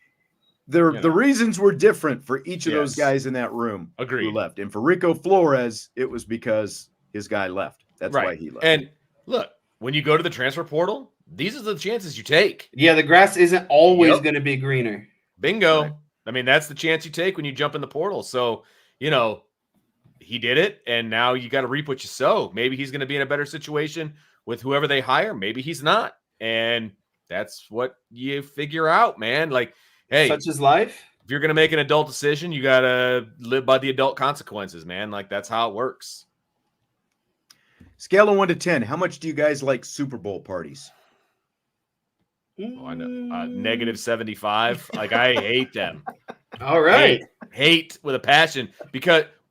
the reasons were different for each of those guys in that room who left. And for Rico Flores, it was because his guy left. That's why he left. And look, when you go to the transfer portal, these are the chances you take. Yeah, the grass isn't always going to be greener. Bingo. Right. I mean, that's the chance you take when you jump in the portal. So, he did it, and now you got to reap what you sow. Maybe he's going to be in a better situation with whoever they hire. Maybe he's not. And that's what you figure out, man. Like, hey. Such is life. If you're going to make an adult decision, you got to live by the adult consequences, man. Like, that's how it works. Scale of 1 to 10, how much do you guys like Super Bowl parties? Oh, I know. -75. Like, I hate them. All right. Hate with a passion,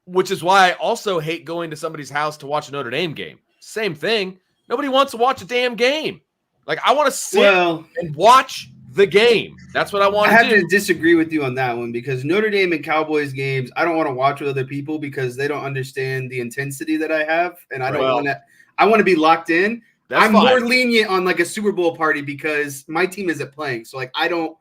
which is why I also hate going to somebody's house to watch a Notre Dame game. Same thing. Nobody wants to watch a damn game. Like, I want to sit and watch the game. That's what I want to do. I have to disagree with you on that one because Notre Dame and Cowboys games, I don't want to watch with other people because they don't understand the intensity that I have, and I don't want to. I want to be locked in. I'm more lenient on like a Super Bowl party because my team isn't playing. So like I don't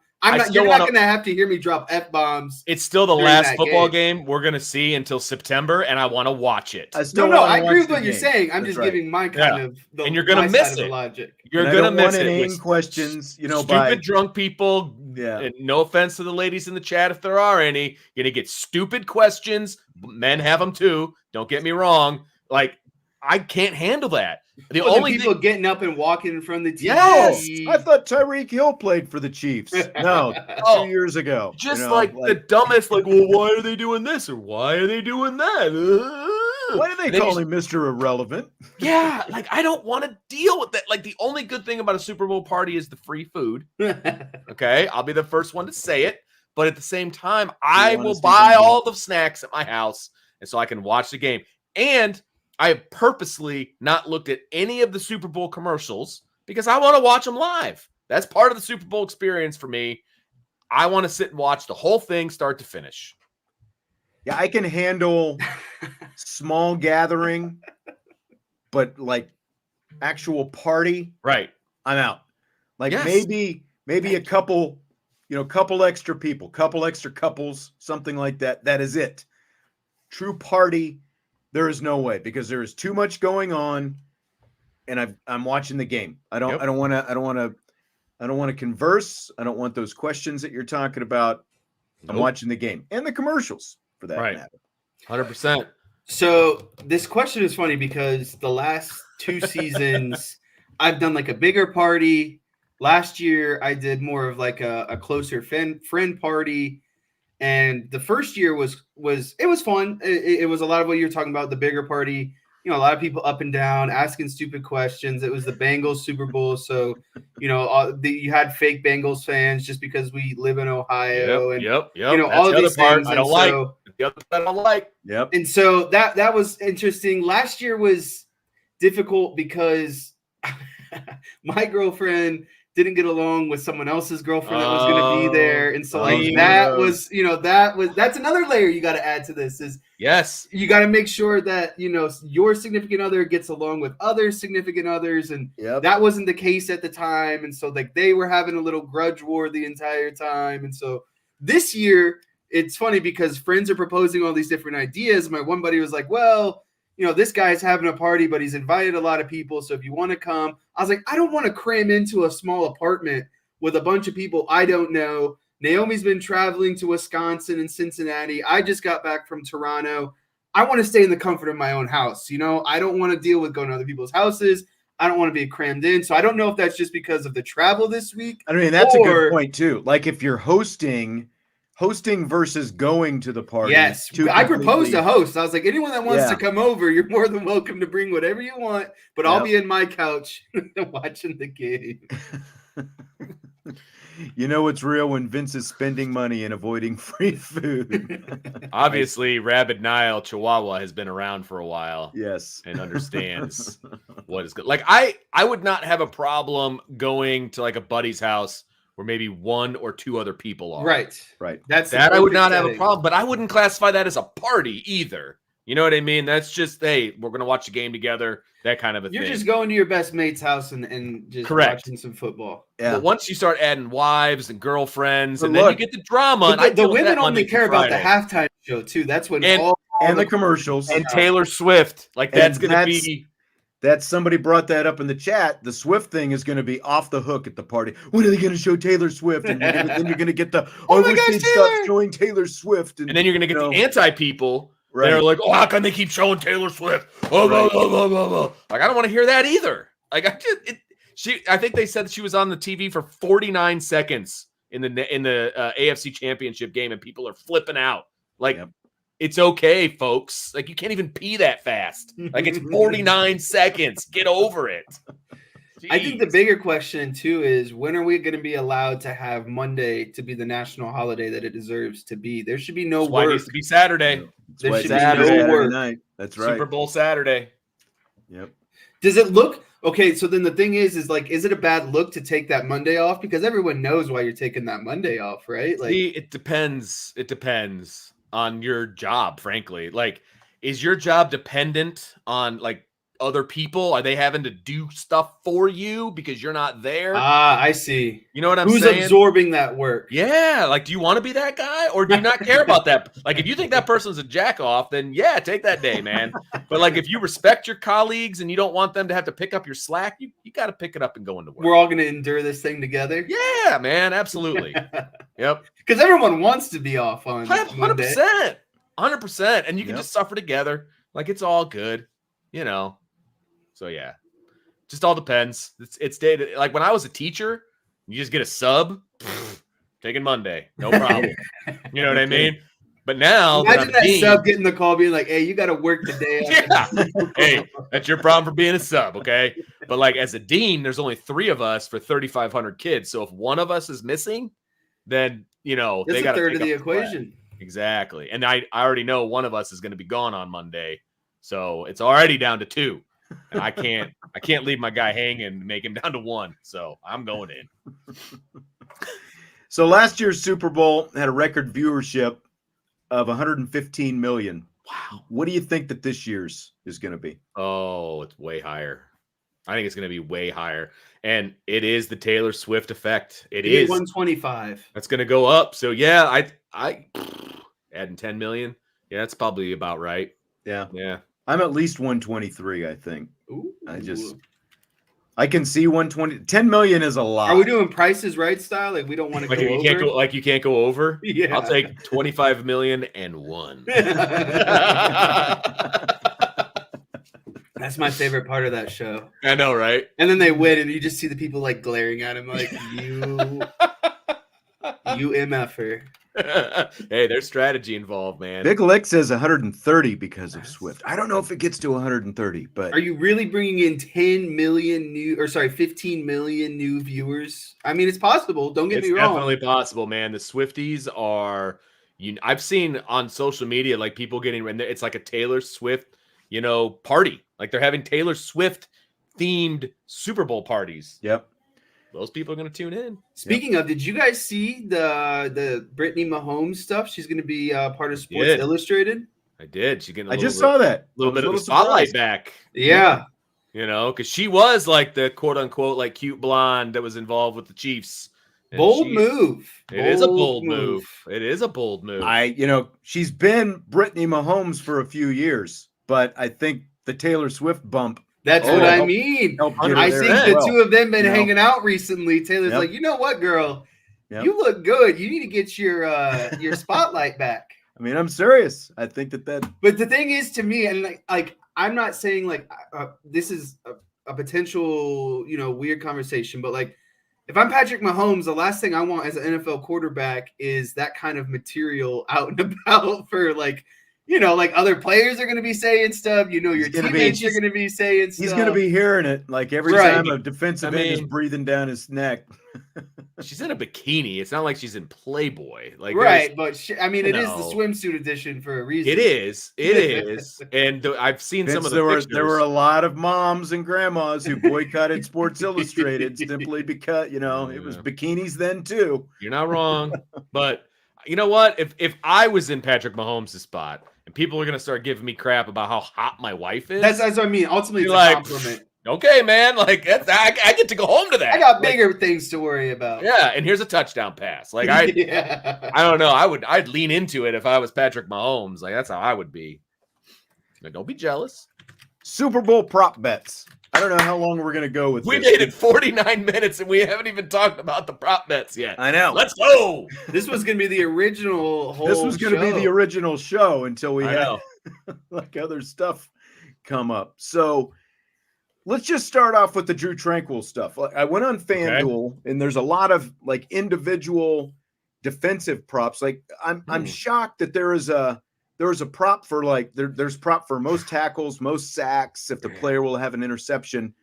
You're not going to have to hear me drop F-bombs. It's still the last football game we're going to see until September, and I want to watch it. I agree with what you're saying. I'm just giving my kind of and you're going to miss it. Logic. You're going to miss it. With questions, stupid drunk people. Yeah. And no offense to the ladies in the chat if there are any. You're going to get stupid questions. Men have them too. Don't get me wrong. Like, I can't handle that. The only people getting up and walking in front of the TV. Yes, I thought Tyreek Hill played for the Chiefs. No, 2 years ago. Just the dumbest. Like, well, why are they doing this or why are they doing that? Why do they call him Mr. Irrelevant? Yeah, like I don't want to deal with that. Like the only good thing about a Super Bowl party is the free food. Okay, I'll be the first one to say it. But at the same time, I will buy all the snacks at my house, and so I can watch the game. And I have purposely not looked at any of the Super Bowl commercials because I want to watch them live. That's part of the Super Bowl experience for me. I want to sit and watch the whole thing start to finish. Yeah, I can handle small gathering, but like actual party, right? I'm out. Like maybe a couple, couple extra people, couple extra couples, something like that. That is it. True party. There is no way because there is too much going on, and I'm watching the game. I don't want to converse. I don't want those questions that you're talking about. I'm watching the game and the commercials for that matter. 100%. So this question is funny because the last 2 seasons I've done like a bigger party. Last year I did more of like a closer friend party. And the first year was fun. It was a lot of what you're talking about, the bigger party. A lot of people up and down asking stupid questions. It was the Bengals Super Bowl, so you had fake Bengals fans just because we live in Ohio. Yep. All of these things. I don't like. The other part I don't like. Yep. And so that was interesting. Last year was difficult because my girlfriend didn't get along with someone else's girlfriend that was going to be there. And so that's another layer you got to add to this is you got to make sure that, your significant other gets along with other significant others. And that wasn't the case at the time. And so like they were having a little grudge war the entire time. And so this year it's funny because friends are proposing all these different ideas. My one buddy was like, well, this guy's having a party, but he's invited a lot of people. So if you want to come, I was like, I don't want to cram into a small apartment with a bunch of people I don't know. Naomi's been traveling to Wisconsin and Cincinnati. I just got back from Toronto. I want to stay in the comfort of my own house. I don't want to deal with going to other people's houses. I don't want to be crammed in. So I don't know if that's just because of the travel this week. I mean, that's a good point too. Like if you're hosting versus going to the party. Yes, I proposed to host. I was like, anyone that wants to come over, you're more than welcome to bring whatever you want, but I'll be in my couch watching the game. It's real when Vince is spending money and avoiding free food. Obviously, Rabid Nile Chihuahua has been around for a while. Yes. And understands what is good. Like I would not have a problem going to like a buddy's house where maybe 1 or 2 other people are. Right. That I would not have a problem, but I wouldn't classify that as a party either. You know what I mean? That's just, hey, we're going to watch a game together, that kind of a thing. You're just going to your best mate's house and just watching some football. Yeah. But once you start adding wives and girlfriends, then you get the drama. And the women only care about the halftime show, too. That's when and the commercials. And Taylor Swift. Like, that's going to be... That somebody brought that up in the chat. The Swift thing is going to be off the hook at the party. When are they going to show Taylor Swift? And then you're going to get the oh my gosh, stop showing Taylor Swift. And then you're going to get the anti-people that are like, how can they keep showing Taylor Swift? Like I don't want to hear that either. Like I think they said that she was on the TV for 49 seconds in the AFC Championship game, and people are flipping out. Like. It's okay, folks. Like, you can't even pee that fast. Like, it's 49 seconds. Get over it. Jeez. I think the bigger question, too, is when are we going to be allowed to have Monday to be the national holiday that it deserves to be? There should be no work. It needs to be Saturday. There should be no work. Night. That's right. Super Bowl Saturday. Yep. Does it look – okay, so then the thing is it a bad look to take that Monday off? Because everyone knows why you're taking that Monday off, right? Like, see, it depends. It depends on your job, frankly. Like, is your job dependent on like other people? Are they having to do stuff for you because you're not there? I see. You know what I'm Who's saying? absorbing that work? Yeah, like, do you want to be that guy, or do you not care about that? Like, if you think that person's a jack off, then yeah, take that day, man. But like, if you respect your colleagues and you don't want them to have to pick up your slack, you got to pick it up and go into work. We're all going to endure this thing together. Yeah, man, absolutely. Yep, because everyone wants to be off on 100%, 100%, and you can just suffer together. Like, it's all good, you know. So yeah, just all depends. It's day to, like when I was a teacher, you just get a sub. Taking Monday, no problem. You know what I mean? But now, imagine that sub getting the call, being like, "Hey, you got to work today." Yeah. Hey, that's your problem for being a sub, okay? But like as a dean, there's only 3 of us for 3,500 kids. So if one of us is missing, then you know that's they got a third of the equation. Exactly, and I already know one of us is going to be gone on Monday, so it's already down to 2, and I can't leave my guy hanging and make him down to 1. So I'm going in. So last year's Super Bowl had a record viewership of 115 million. Wow. What do you think that this year's is going to be? Oh, it's way higher. I think it's going to be way higher. And it is the Taylor Swift effect. It is 125. That's going to go up. So yeah, I adding 10 million. Yeah, that's probably about right. Yeah. Yeah. I'm at least 123, I think. Ooh. I can see 120. 10 million is a lot. Are we doing Prices Right style? Like we don't want to like go you over? can't go like you can't go over? Yeah. I'll take 25 million and 1. That's my favorite part of that show. I know, right? And then they win, and you just see the people like glaring at him, like you MFer. Hey, there's strategy involved, man. Big Lick says 130 because of Swift. I don't know if it gets to 130, but are you really bringing in 15 million new viewers? I mean, it's possible. Don't get me wrong. It's definitely possible, man. The Swifties are. I've seen on social media like people getting. It's like a Taylor Swift, party. Like they're having Taylor Swift themed Super Bowl parties. Yep. Those people are going to tune in. Speaking of, did you guys see the Brittany Mahomes stuff? She's going to be part of Sports Illustrated. I did. She's getting. I just saw that. A little bit of the spotlight back. Yeah. Because she was like the quote unquote like cute blonde that was involved with the Chiefs. Bold move. It is a bold move. It is a bold move. She's been Brittany Mahomes for a few years, but I think the Taylor Swift bump. That's what I mean. I think the two of them been hanging out recently. Taylor's like, you know what, girl? Yep. You look good. You need to get your spotlight back. I mean, I'm serious. I think that. But the thing is, to me, and like I'm not saying like this is a potential weird conversation, but like if I'm Patrick Mahomes, the last thing I want as an NFL quarterback is that kind of material out and about for like. Like other players are going to be saying stuff. Your teammates are going to be saying stuff. He's going to be hearing it like every time a defensive end is breathing down his neck. She's in a bikini. It's not like she's in Playboy. Like right, but it is the swimsuit edition for a reason. It is. And I've seen some of the pictures. There were a lot of moms and grandmas who boycotted Sports Illustrated simply because, it was bikinis then too. You're not wrong. But you know what? If I was in Patrick Mahomes' spot, and people are going to start giving me crap about how hot my wife is. That's what I mean. Ultimately, it's a compliment. Okay, man. Like I get to go home to that. I got bigger things to worry about. Yeah, and here's a touchdown pass. Like I don't know. I'd lean into it if I was Patrick Mahomes. Like that's how I would be. But don't be jealous. Super Bowl prop bets. I don't know how long we're going to go with this. We made it 49 minutes, and we haven't even talked about the prop bets yet. I know. Let's go. This was going to be the original whole This was going to be the original show until we had like other stuff come up. So let's just start off with the Drew Tranquil stuff. I went on FanDuel, and there's a lot of like individual defensive props. Like I'm shocked that there is a prop for like there's prop for most tackles, most sacks, if the player will have an interception.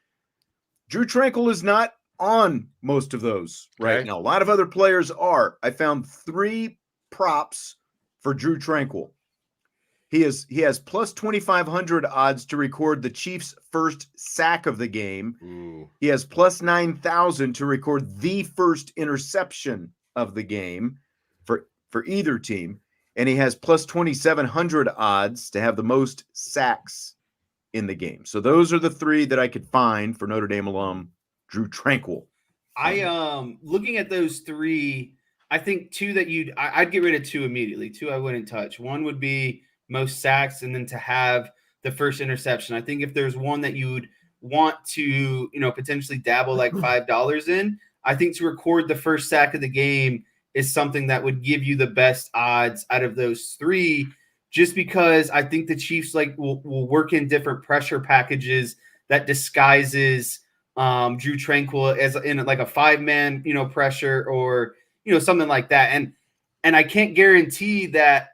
Drew Tranquil is not on most of those right now. A lot of other players are. I found 3 props for Drew Tranquil. He has plus 2,500 odds to record the Chiefs' first sack of the game. Ooh. He has plus 9,000 to record the first interception of the game for either team. And he has plus 2,700 odds to have the most sacks in the game. So those are the 3 that I could find for Notre Dame alum Drew Tranquil. Looking at those 3, I think 2 that I'd get rid of 2 immediately. 2 I wouldn't touch. One would be most sacks, and then to have the first interception. I think if there's one that you would want to, potentially dabble like $5 in, I think to record the first sack of the game is something that would give you the best odds out of those 3, just because I think the Chiefs will work in different pressure packages that disguises Drew Tranquil as in like a 5-man, pressure or, something like that. And I can't guarantee that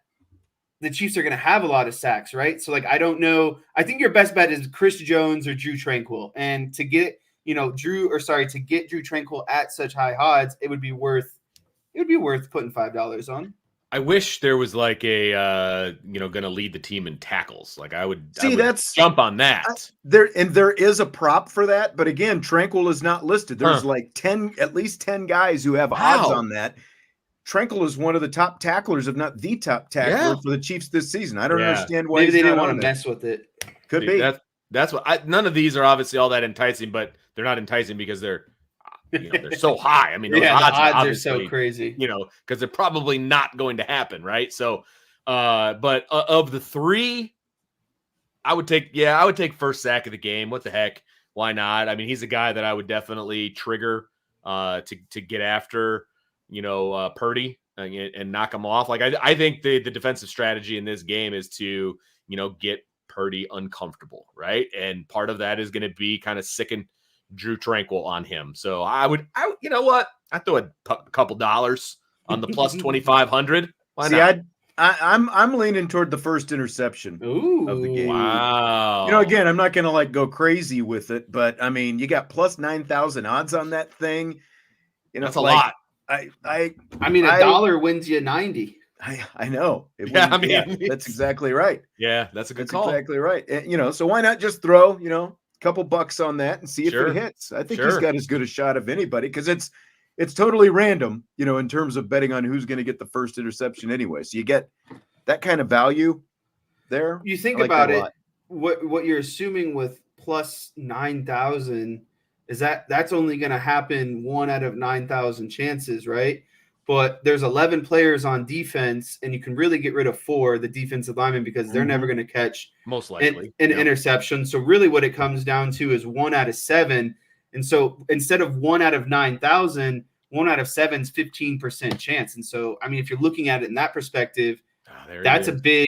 the Chiefs are going to have a lot of sacks, right? So I don't know. I think your best bet is Chris Jones or Drew Tranquil. And to get, to get Drew Tranquil at such high odds, it would be worth putting $5 on. I wish there was like a going to lead the team in tackles. Like I would that's jump on that. There is a prop for that, but again, Tranquil is not listed. There's at least 10 guys who have odds on that. Tranquil is one of the top tacklers, if not the top tackler for the Chiefs this season. I don't understand why maybe they didn't want to mess with it. Could be. That's what none of these are obviously all that enticing, but they're not enticing because they're they're so high. I mean, those odds are so crazy. Because they're probably not going to happen, right? So, but of the 3, I would take first sack of the game. What the heck? Why not? I mean, he's a guy that I would definitely trigger to get after. Purdy and knock him off. Like I think the defensive strategy in this game is to get Purdy uncomfortable, right? And part of that is going to be kind of sicken Drew Tranquil on him. So I throw a couple dollars on the plus 2,500. Why not? I'm leaning toward the first interception of the game. Wow. Again, I'm not going to go crazy with it, but I mean, you got plus 9,000 odds on that thing. That's a lot. I mean, a dollar wins you 90. I know. That's exactly right. Yeah, that's a good call. Exactly right. And, so why not just throw, a couple bucks on that and see if it hits? I think he's got as good a shot of anybody because it's totally random, in terms of betting on who's going to get the first interception anyway. So you get that kind of value there. You think about it, what you're assuming with plus 9,000 is that's only going to happen 1 out of 9,000 chances, right? But there's 11 players on defense, and you can really get rid of 4, the defensive linemen, because they're never going to catch most likely an interception. So really what it comes down to is 1 out of 7. And so instead of 1 out of 9,000, 1 out of 7 is 15% chance. And so, I mean, if you're looking at it in that perspective, that's a big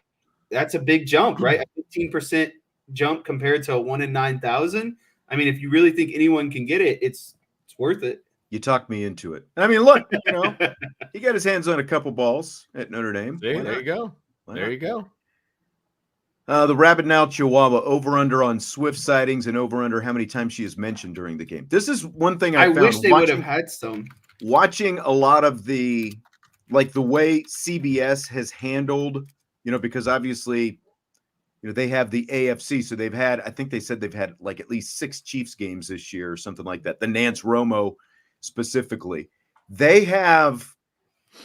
jump, right? A 15% jump compared to a 1 in 9,000. I mean, if you really think anyone can get it, it's worth it. You talked me into it. I mean, look, he got his hands on a couple balls at Notre Dame. See, there you go. You go. The Rabid Now Chihuahua over-under on Swift sightings and over-under how many times she is mentioned during the game. This is one thing I found. Wish they would have had some. Watching a lot of the way CBS has handled, because obviously, they have the AFC. So I think they said they've had at least 6 Chiefs games this year or something like that. The Nance Romo specifically. They have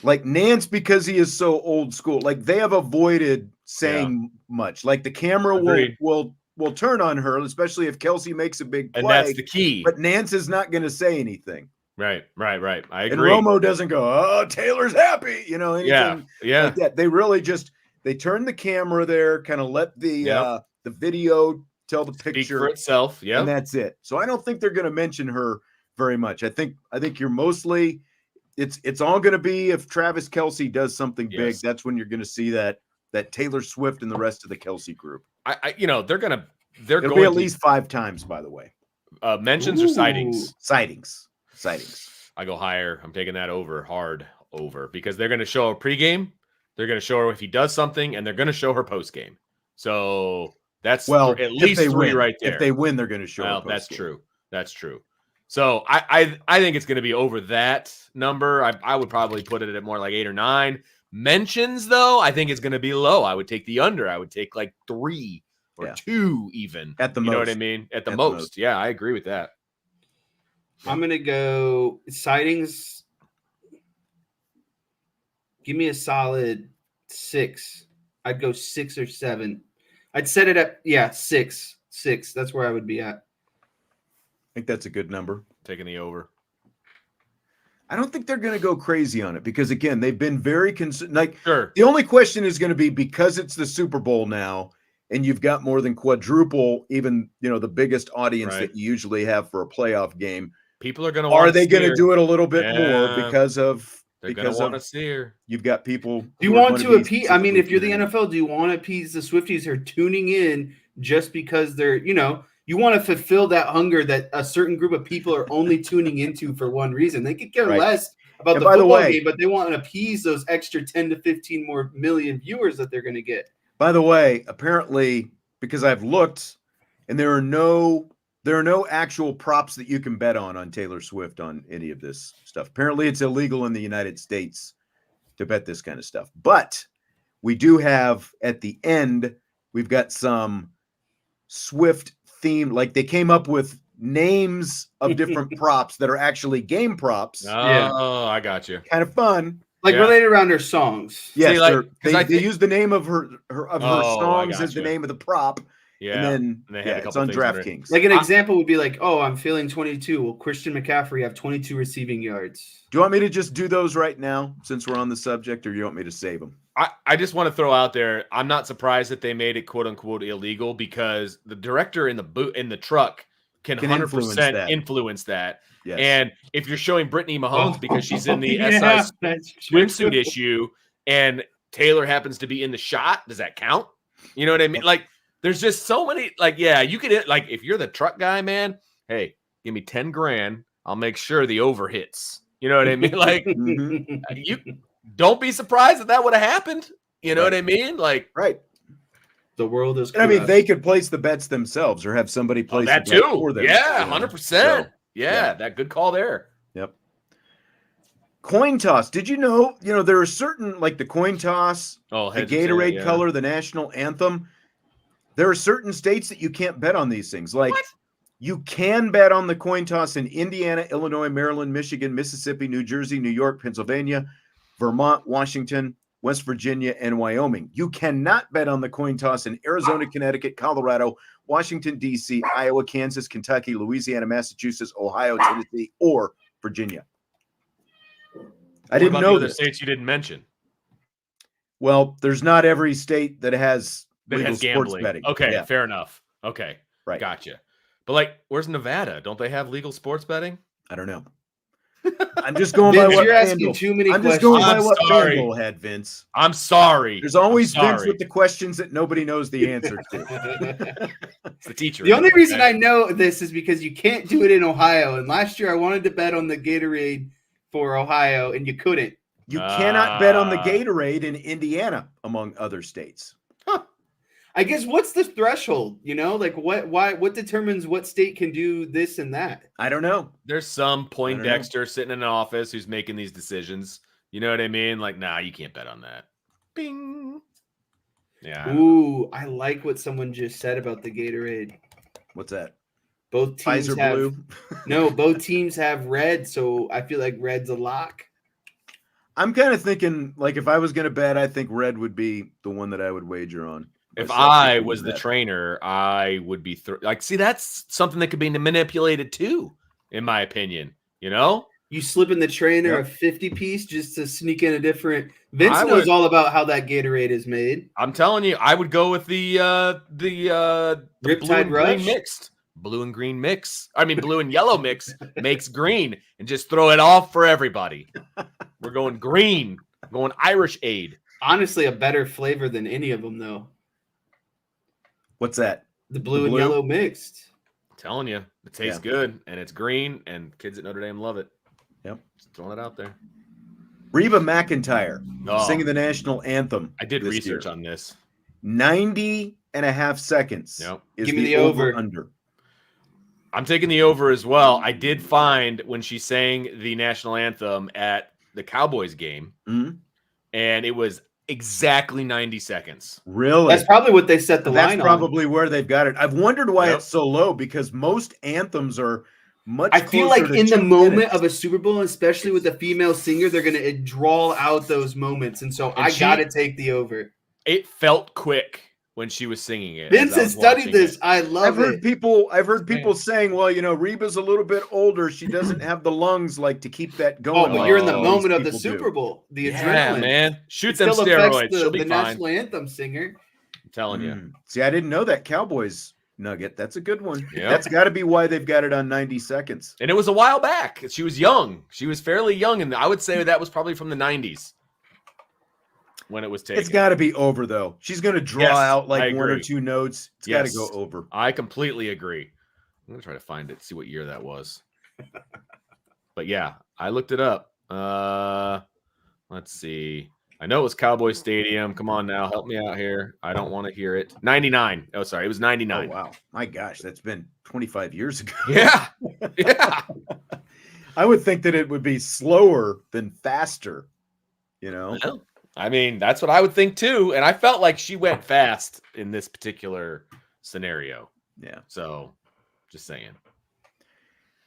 Nance, because he is so old school, they have avoided saying much. The camera will turn on her, especially if Kelsey makes a big play. And that's the key. But Nance is not going to say anything. Right. I agree. And Romo doesn't go, "Oh, Taylor's happy," anything like that. They really they turn the camera there, kind of let the video tell the picture speak for itself. Yeah. And that's it. So I don't think they're going to mention her very much. I think you're mostly it's all going to be if Travis Kelce does something big. That's when you're going to see that Taylor Swift and the rest of the Kelce group. It'll be at least 5 times, by the way. Mentions or sightings? Sightings. I go higher. I'm taking that hard over, because they're going to show her pregame. They're going to show her if he does something, and they're going to show her postgame. So that's at least 3 right there. If they win, they're going to show her postgame. That's true. So I think it's going to be over that number. I would probably put it at more like 8 or 9. Mentions, though, I think it's going to be low. I would take the under. I would take 3 or 2 even. At the most. You know what I mean? At the most. Yeah, I agree with that. I'm going to go sightings. Give me a solid 6. I'd go 6 or 7. I'd set it at 6. 6. That's where I would be at. I think that's a good number. Taking the over. I don't think they're going to go crazy on it because, again, they've been very Sure. The only question is going to be, because it's the Super Bowl now and you've got more than quadruple, even, the biggest audience Right. that you usually have for a playoff game. People are going to Are they going to do it a little bit more Yeah. because they're going to want to see her? you've got people? Do you who are want gonna to be appease? I mean, if you're the specifically NFL, do you want to appease the Swifties who are tuning in just because they're, you want to fulfill that hunger that a certain group of people are only tuning into for one reason? They could care Right. less about And the by the football way- game, but they want to appease those extra 10 to 15 more million viewers that they're going to get. By the way, apparently, because I've looked, and there are no actual props that you can bet on Taylor Swift on any of this stuff. Apparently, it's illegal in the United States to bet this kind of stuff. But we do have, at the end, we've got some Swift themed, like they came up with names of different props that are actually game props. Yeah. Oh, I got you. Kind of fun. Like Yeah. related around her songs. Yes, See, like, 'cause I they think- use the name of her I songs as the gotcha. name of the prop. Yeah. And then And they had a it's couple on things under it. DraftKings. Like an example would be like, oh, I'm feeling 22. Will Christian McCaffrey have 22 receiving yards? Do you want me to just do those right now since we're on the subject, or do you want me to save them? I just want to throw out there, I'm not surprised that they made it quote unquote illegal, because the director in the truck can 100% influence that. Yes. And if you're showing Brittany Mahomes because she's in the Yeah, SI that's true. swimsuit issue and Taylor happens to be in the shot, does that count? You know what I mean? Like, there's just so many, you could, if you're the truck guy, man, hey, give me 10 grand. I'll make sure the over hits. You know what I mean? Like, Mhm. you don't be surprised that would have happened. You know what I mean? Like, Right. The world is. And I mean, corrupt. they could place the bets themselves or have somebody place that the bet too. for them. Yeah, you know? 100%. So, Yeah, that good call there. yep. Coin toss. Did you know, there are certain, like the coin toss, Oh, the heads or tails, Gatorade yeah. color, the national anthem. There are certain states that you can't bet on these things. Like, What? you can bet on the coin toss in Indiana, Illinois, Maryland, Michigan, Mississippi, New Jersey, New York, Pennsylvania, Vermont, Washington, West Virginia, and Wyoming. You cannot bet on the coin toss in Arizona, Connecticut, Colorado, Washington, D.C., Iowa, Kansas, Kentucky, Louisiana, Massachusetts, Ohio, Tennessee, or Virginia. I What didn't about know the other this. states you didn't mention Well, there's not every state that has that legal has sports gambling. betting. Okay, Yeah, fair enough. Okay, right. gotcha. But where's Nevada? Don't they have legal sports betting? I don't know. I'm just going by Vince, what you're asking FanDuel. too many I'm just questions. going by I'm what sorry. FanDuel had, Vince. I'm sorry. There's always I'm Vince sorry. with the questions that nobody knows the answer to. It's the teacher. The only reason Okay. I know this is because you can't do it in Ohio. And last year I wanted to bet on the Gatorade for Ohio, and you couldn't. You cannot bet on the Ah. Gatorade in Indiana, among other states. I guess what's the threshold? What determines what state can do this and that? I don't know. There's some I don't Poindexter sitting in an office who's making these decisions. You know what I mean? Like, nah, you can't bet on that. Bing. Yeah. I don't know. Ooh, I like what someone just said about the Gatorade. What's that? Both teams Pfizer have Blue? no. Both teams have red, so I feel like red's a lock. I'm kind of thinking, like, if I was going to bet, I think red would be the one that I would wager on. If Myself, I if was the bet. trainer, I would be see, that's something that could be manipulated too, in my opinion. You know? You slip in the trainer Yep. a 50 piece just to sneak in a different. Vince I knows would- all about how that Gatorade is made. I'm telling you, I would go with the blue Riptide and Rush? green mixed. Blue and green mix. I mean, blue and yellow mix makes green, and just throw it all for everybody. We're going green. Going Irish Aid. Honestly, a better flavor than any of them, though. What's that? The blue and blue? yellow mixed. I'm telling you, it tastes good, and it's green, and kids at Notre Dame love it. Yep. Just throwing it out there. Reba McEntire Oh, singing the national anthem. I did this research year. on this. 90.5 seconds Yep. is Give me the the over. under. I'm taking the over as well. I did find when she sang the national anthem at the Cowboys game, Mhm. and it was exactly 90 seconds. Really? That's probably what they set the That's line probably where they've got it. I've wondered why Yep. it's so low, because most anthems are much on. I feel closer like to in the 2 moment minutes. of a Super Bowl, especially with a female singer, they're going to draw out those moments. And so And I she- got to take the over. It felt quick when she was singing it. Vince as I has was studied watching this. it. I love it. I've heard people saying, well, Reba's a little bit older. She doesn't have the lungs like to keep that going. Oh, but like you're in the these moment of the people Super do. Bowl. The Yeah, adrenaline. man. Shoot It them still affects steroids. She'll be the fine. national anthem singer. I'm telling you. See, I didn't know that Cowboys nugget. That's a good one. Yep. That's got to be why they've got it on 90 seconds. And it was a while back. She was young. She was fairly young, and I would say that was probably from the 90s when it was taken. It's got to be over, though. She's going to draw Yes, out I like one or agree. two notes. It's got to Yes. go over. I completely agree. I'm going to try to find it, see what year that was. But yeah, I looked it up. Let's see. I know it was Cowboy Stadium. Come on now, help me out here. I don't want to hear it. 99. Oh, sorry. It was 99. Oh, wow. My gosh, that's been 25 years ago. Yeah. Yeah. I would think that it would be slower than faster, Well, I mean, that's what I would think too. And I felt like she went fast in this particular scenario. Yeah. So just saying.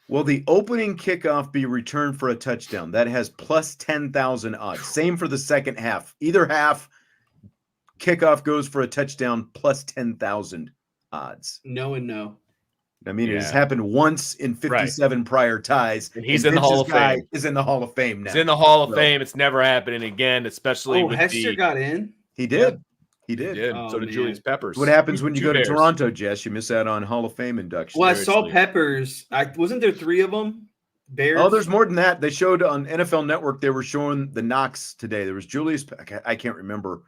Will the opening kickoff be returned for a touchdown? That has plus 10,000 odds. Same for the second half. Either half, kickoff goes for a touchdown plus 10,000 odds. No and no. I mean, it has Yeah. happened once in 57 prior ties. And he's in the Hall of Fame. Is in the Hall of Fame now. He's in the Hall of So- Fame. It's never happening again, especially Oh, with Hester got in. He did. He did. He did. Oh, So did man. Julius Peppers. What happens when you Two go to Bears. Toronto, Jess? You miss out on Hall of Fame induction. Well, I saw Seriously. Peppers. Wasn't there 3 of them? Bears. Oh, there's more than that. They showed on NFL Network. They were showing the knocks today. There was Julius. I can't remember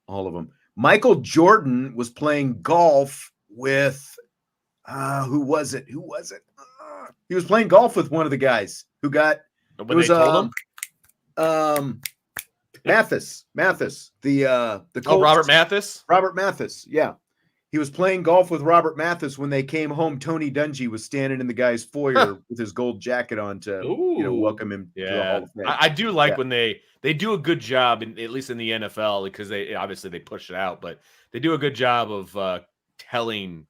all of them. Michael Jordan was playing golf with who was it? He was playing golf with one of the guys who got. When It was they told him? Mathis. The Oh, Colts. Robert Mathis? Robert Mathis. Yeah. He was playing golf with Robert Mathis. When they came home, Tony Dungy was standing in the guy's foyer with his gold jacket on to Ooh. welcome him to the Hall Yeah. of Fame. I do like Yeah. when they do a good job, at least in the NFL, because they obviously they push it out, but they do a good job of telling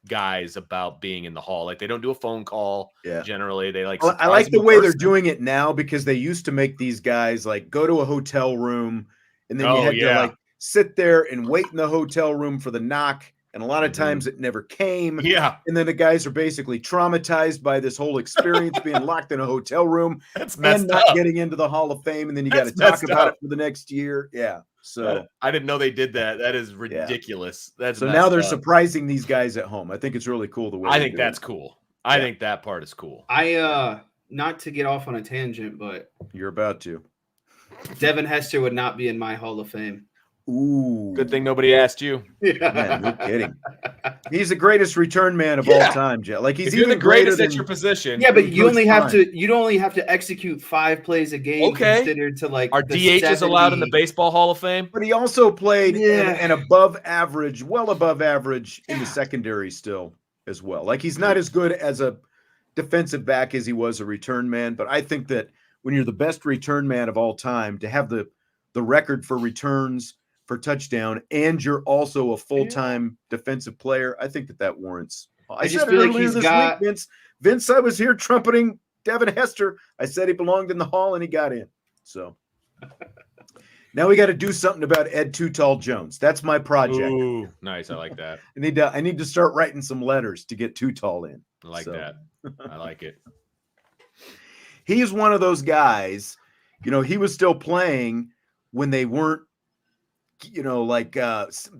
guys about being in the hall. Like they don't do a phone call. Yeah. Generally, they like. Well, I like the way they're doing it now because they used to make these guys like go to a hotel room and then you had to like sit there and wait in the hotel room for the knock. And a lot of times it never came. Yeah. And then the guys are basically traumatized by this whole experience being locked in a hotel room That's messed and not up. getting into the Hall of Fame. And then you got to That's talk messed about up. it for the next year. Yeah. So I didn't know they did that. That is ridiculous. That's so messed now they're up. surprising these guys at home. I think it's really cool the way I they think do it. that's cool. I think that part is cool. Not to get off on a tangent, but You're about to. Devin Hester would not be in my Hall of Fame. Ooh. Good thing nobody asked you. Man, no kidding. He's the greatest return man of all time, Jeff. Like he's If you're even the greatest greater at than, your position. Yeah, but you Coach only have Prime. to. You'd only have to execute 5 plays a game. Okay. Considered to like Are the DHs allowed in the 70 Baseball Hall of Fame? But he also played Yeah. an above average, well above average in the secondary still as well. Like he's not as good as a defensive back as he was a return man. But I think that when you're the best return man of all time, to have the record for returns for touchdown, and you're also a full-time defensive player, I think that warrants. I just said it feel like earlier he's this got- week, Vince. Vince, I was here trumpeting Devin Hester. I said he belonged in the Hall, and he got in. So now we got to do something about Ed Too Tall Jones. That's my project. Ooh, nice. I like that. I need to start writing some letters to get Too Tall in. I like that. I like it. He's one of those guys, he was still playing when they weren't,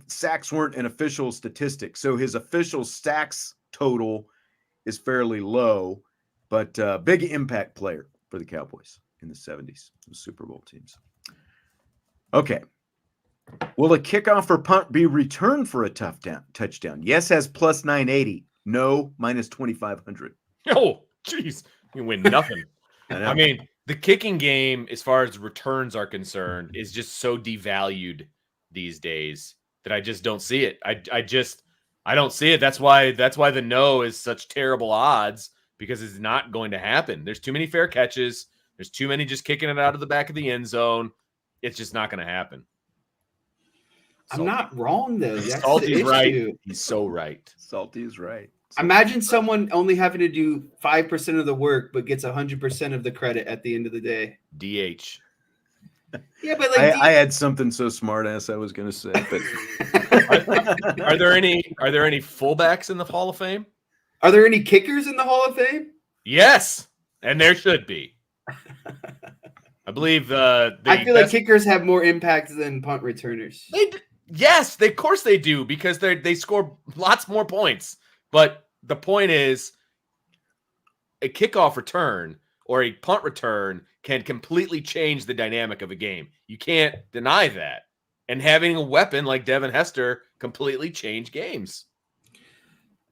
sacks weren't an official statistic. So his official sacks total is fairly low, but big impact player for the Cowboys in the 70s, the Super Bowl teams. Okay. Will a kickoff or punt be returned for a touchdown? Yes has plus 980. No, minus 2,500. Oh, jeez. You win nothing. I mean, the kicking game, as far as returns are concerned, is just so devalued these days that I just don't see it. I don't see it. That's why the no is such terrible odds, because it's not going to happen. There's too many fair catches. There's too many just kicking it out of the back of the end zone. It's just not going to happen. I'm not wrong though. That's the Salty's right. issue. He's so right. Salty is right. Imagine someone only having to do 5% of the work, but gets 100% of the credit at the end of the day. DH. Yeah, but like I had something so smart ass I was going to say, but Are there any fullbacks in the Hall of Fame? are there any kickers in the Hall of Fame? Yes, and there should be. I believe I feel like kickers have more impact than punt returners. Yes, of course they do, because they score lots more points. But the point is, a kickoff return or a punt return can completely change the dynamic of a game. You can't deny that. And having a weapon like Devin Hester completely changed games.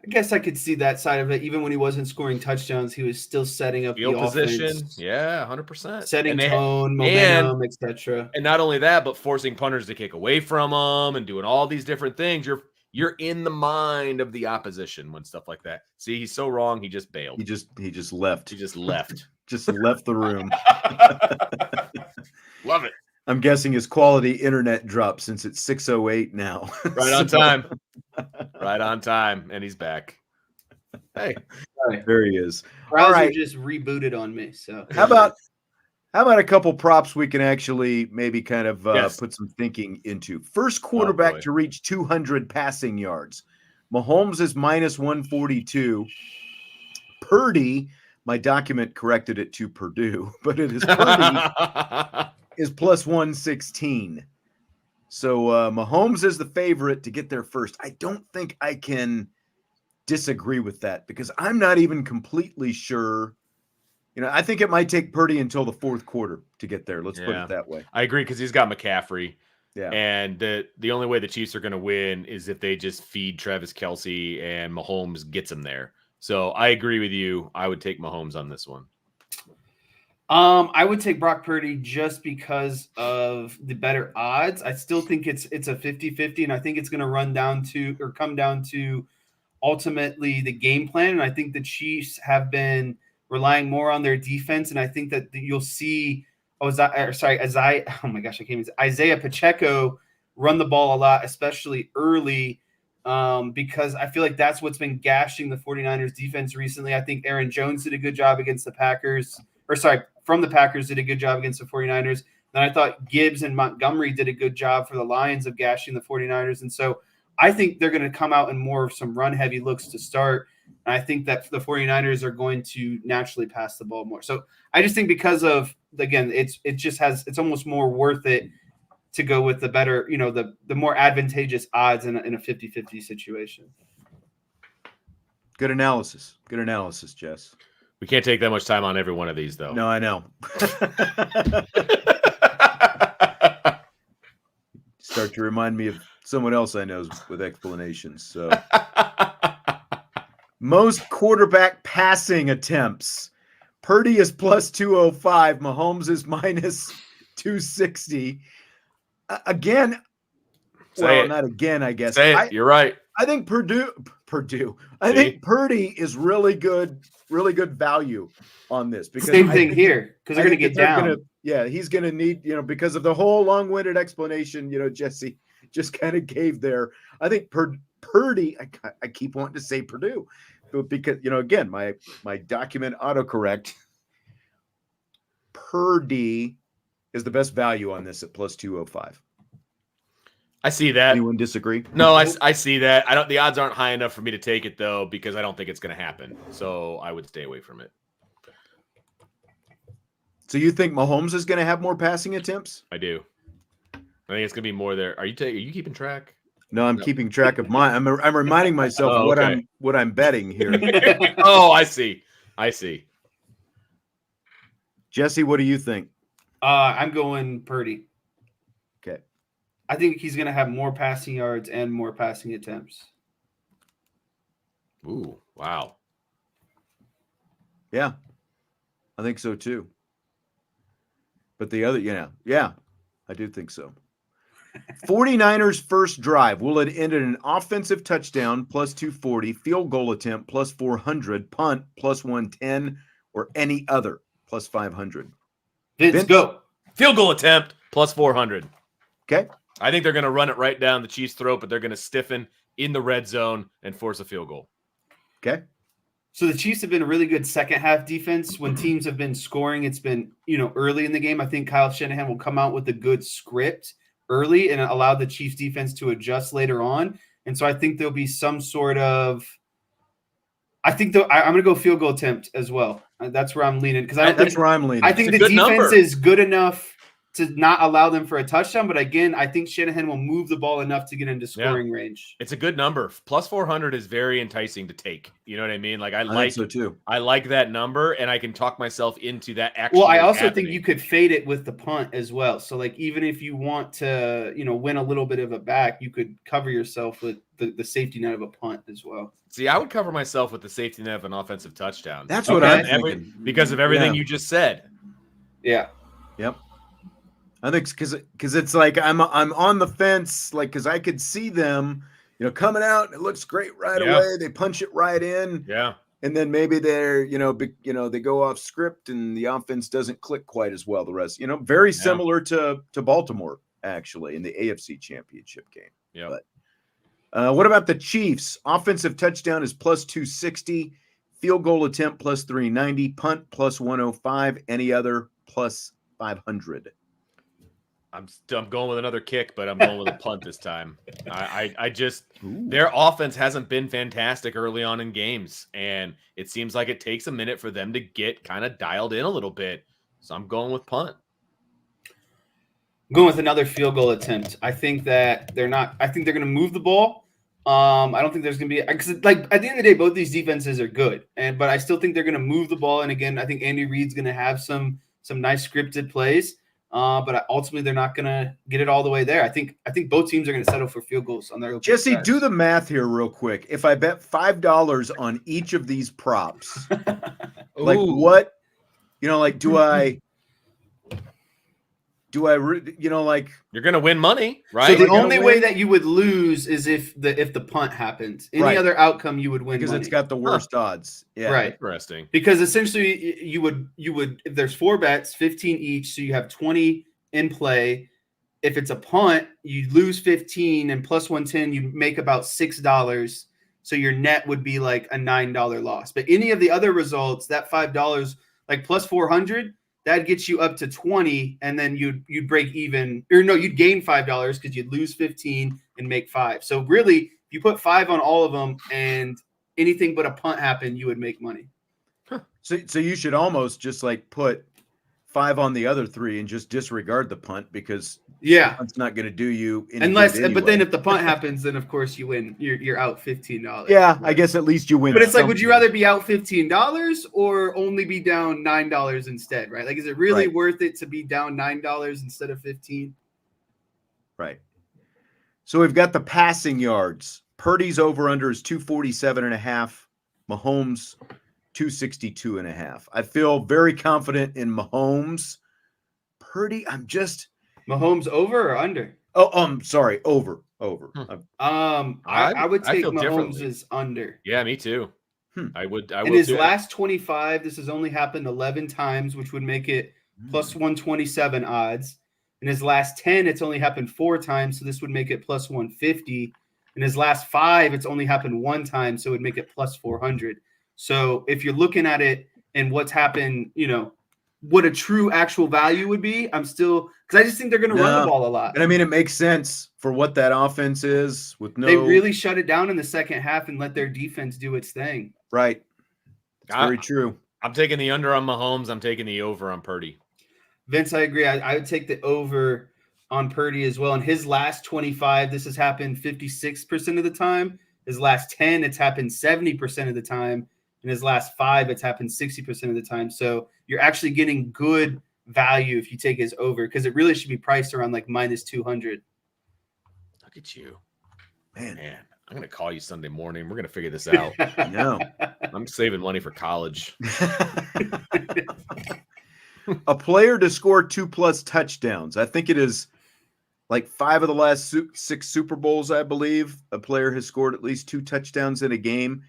I guess I could see that side of it. Even when he wasn't scoring touchdowns, he was still setting up Field the position, offense, yeah, 100%. setting tone, momentum, etc. And not only that, but forcing punters to kick away from them and doing all these different things. You're in the mind of the opposition when stuff like that. See, he's so wrong. He just bailed. he just left. He just left. Just left the room. Love it. I'm guessing his quality internet dropped since it's 6:08 now. Right on time. Right on time. And he's back. Hey, there he is. Browser All right. just rebooted on me. So How about a couple props we can actually maybe kind of Yes. put some thinking into? First quarterback to reach 200 passing yards. Mahomes is minus 142. Purdy, my document corrected it to Purdue, but it is Purdy is plus 116. So Mahomes is the favorite to get there first. I don't think I can disagree with that, because I'm not even completely sure. I think it might take Purdy until the fourth quarter to get there. Let's put it that way. I agree, because he's got McCaffrey. Yeah. And the only way the Chiefs are going to win is if they just feed Travis Kelce and Mahomes gets him there. So I agree with you. I would take Mahomes on this one. I would take Brock Purdy just because of the better odds. I still think it's a 50-50, and I think it's going to come down to ultimately the game plan. And I think the Chiefs have been relying more on their defense, and I think that you'll see Isaiah Pacheco run the ball a lot, especially early, because I feel like that's what's been gashing the 49ers defense recently. I think Aaron Jones did a good job against the Packers, from the Packers did a good job against the 49ers. Then I thought Gibbs and Montgomery did a good job for the Lions of gashing the 49ers. And so I think they're going to come out in more of some run-heavy looks to start. And I think that the 49ers are going to naturally pass the ball more. So I just think because of, again, it's almost more worth it to go with the better, the more advantageous odds in a 50-50 situation. Good analysis. Good analysis, Jess. We can't take that much time on every one of these, though. No, I know. Start to remind me of someone else I know with explanations. So, most quarterback passing attempts. Purdy is plus 205. Mahomes is minus 260. Again, not again, I guess. You're right. I think Purdue. I think Purdy is really good value on this, because same thing here, because they're going to get down. He's going to need, because of the whole long-winded explanation, Jesse just kind of gave there. I think Purdy. I keep wanting to say Purdue, but because again, my document autocorrect. Purdy is the best value on this at plus 205. I see that. Anyone disagree? No, I see that. The odds aren't high enough for me to take it, though, because I don't think it's going to happen. So I would stay away from it. So you think Mahomes is going to have more passing attempts? I do. I think it's going to be more there. Are you keeping track? No, I'm keeping track of mine. I'm reminding myself what I'm betting here. Oh, I see. Jesse, what do you think? I'm going Purdy. Okay. I think he's going to have more passing yards and more passing attempts. Ooh, wow. Yeah, I think so too. But the other, I do think so. 49ers first drive. Will it end in an offensive touchdown plus 240, field goal attempt plus 400, punt plus 110, or any other plus 500? Vince, go. Field goal attempt plus 400. Okay. I think they're going to run it right down the Chiefs' throat, but they're going to stiffen in the red zone and force a field goal. Okay. So the Chiefs have been a really good second half defense. When teams have been scoring, it's been, early in the game. I think Kyle Shanahan will come out with a good script early and allow the Chiefs defense to adjust later on. And so I think there'll be some sort of I'm going to go field goal attempt as well. That's where I'm leaning because That's where I'm leaning. I think the defense is good enough to not allow them for a touchdown. But again, I think Shanahan will move the ball enough to get into scoring range. It's a good number. Plus 400 is very enticing to take. You know what I mean? Like I like think so too. I like that number, and I can talk myself into that actually. Well, I also happening. think you could fade it with the punt as well. So like even if you want to, win a little bit of a back, you could cover yourself with the safety net of a punt as well. See, I would cover myself with the safety net of an offensive touchdown. That's what I'm thinking. Because of everything you just said. Yeah. Yep. I think because it's like I'm on the fence, like because I could see them, coming out. It looks great right away. They punch it right in. Yeah. And then maybe they're, they go off script and the offense doesn't click quite as well. The rest, very similar to Baltimore actually in the AFC Championship game. Yeah. But what about the Chiefs? Offensive touchdown is plus 260, field goal attempt plus 390, punt plus 105, any other plus 500. I'm going with another kick, but I'm going with a punt this time. I just their offense hasn't been fantastic early on in games, and it seems like it takes a minute for them to get kind of dialed in a little bit. So I'm going with punt. I'm going with another field goal attempt. I think that they're going to move the ball. I don't think there's going to be because at the end of the day, both these defenses are good, but I still think they're going to move the ball. And again, I think Andy Reid's going to have some nice scripted plays. But ultimately, they're not going to get it all the way there. I think both teams are going to settle for field goals on their. Jesse, do the math here real quick. If I bet $5 on each of these props, like what, do I, like you're going to win money, right? So the only way that you would lose is if the punt happens. Any other outcome, you would win because money. It's got the worst odds. Yeah, right. Interesting. Because essentially, you would if there's 4 bets, 15 each, so you have 20 in play. If it's a punt, you lose 15 and plus 110, you make about $6. So your net would be like a $9 loss. But any of the other results, that $5, like plus 400. That gets you up to 20, and then you'd break even, or no, you'd gain $5 because you'd lose 15 and make 5. So really, if you put 5 on all of them, and anything but a punt happened, you would make money. Huh. So you should almost just like put 5 on the other 3 and just disregard the punt because it's not going to do you unless. Anyway. But then if the punt happens, then of course you win. You're out $15. Yeah, I guess at least you win. But it's like, would you rather be out $15 or only be down $9 instead? Right? Like, is it really worth it to be down $9 instead of 15? Right. So we've got the passing yards. Purdy's over under is 247.5. Mahomes 262.5. I feel very confident in Mahomes. Purdy, Mahomes over or under? Oh, I'm sorry, over. I would take Mahomes as under. Yeah, me too. I would. In his last 25, this has only happened 11 times, which would make it plus 127 odds. In his last 10, it's only happened 4 times, so this would make it plus 150. In his last 5, it's only happened 1 time, so it would make it plus 400. So if you're looking at it and what's happened, what a true actual value would be, I'm still – because I just think they're going to run the ball a lot. And I mean, it makes sense for what that offense is with no – They really shut it down in the second half and let their defense do its thing. Right. It's very true. I'm taking the under on Mahomes. I'm taking the over on Purdy. Vince, I agree. I would take the over on Purdy as well. In his last 25, this has happened 56% of the time. His last 10, it's happened 70% of the time. In his last 5, it's happened 60% of the time. So you're actually getting good value if you take his over because it really should be priced around like minus 200. Look at you. Man, I'm going to call you Sunday morning. We're going to figure this out. No. I'm saving money for college. A player to score 2+ touchdowns. I think it is like 5 of the last 6 Super Bowls, I believe. A player has scored at least 2 touchdowns in a game.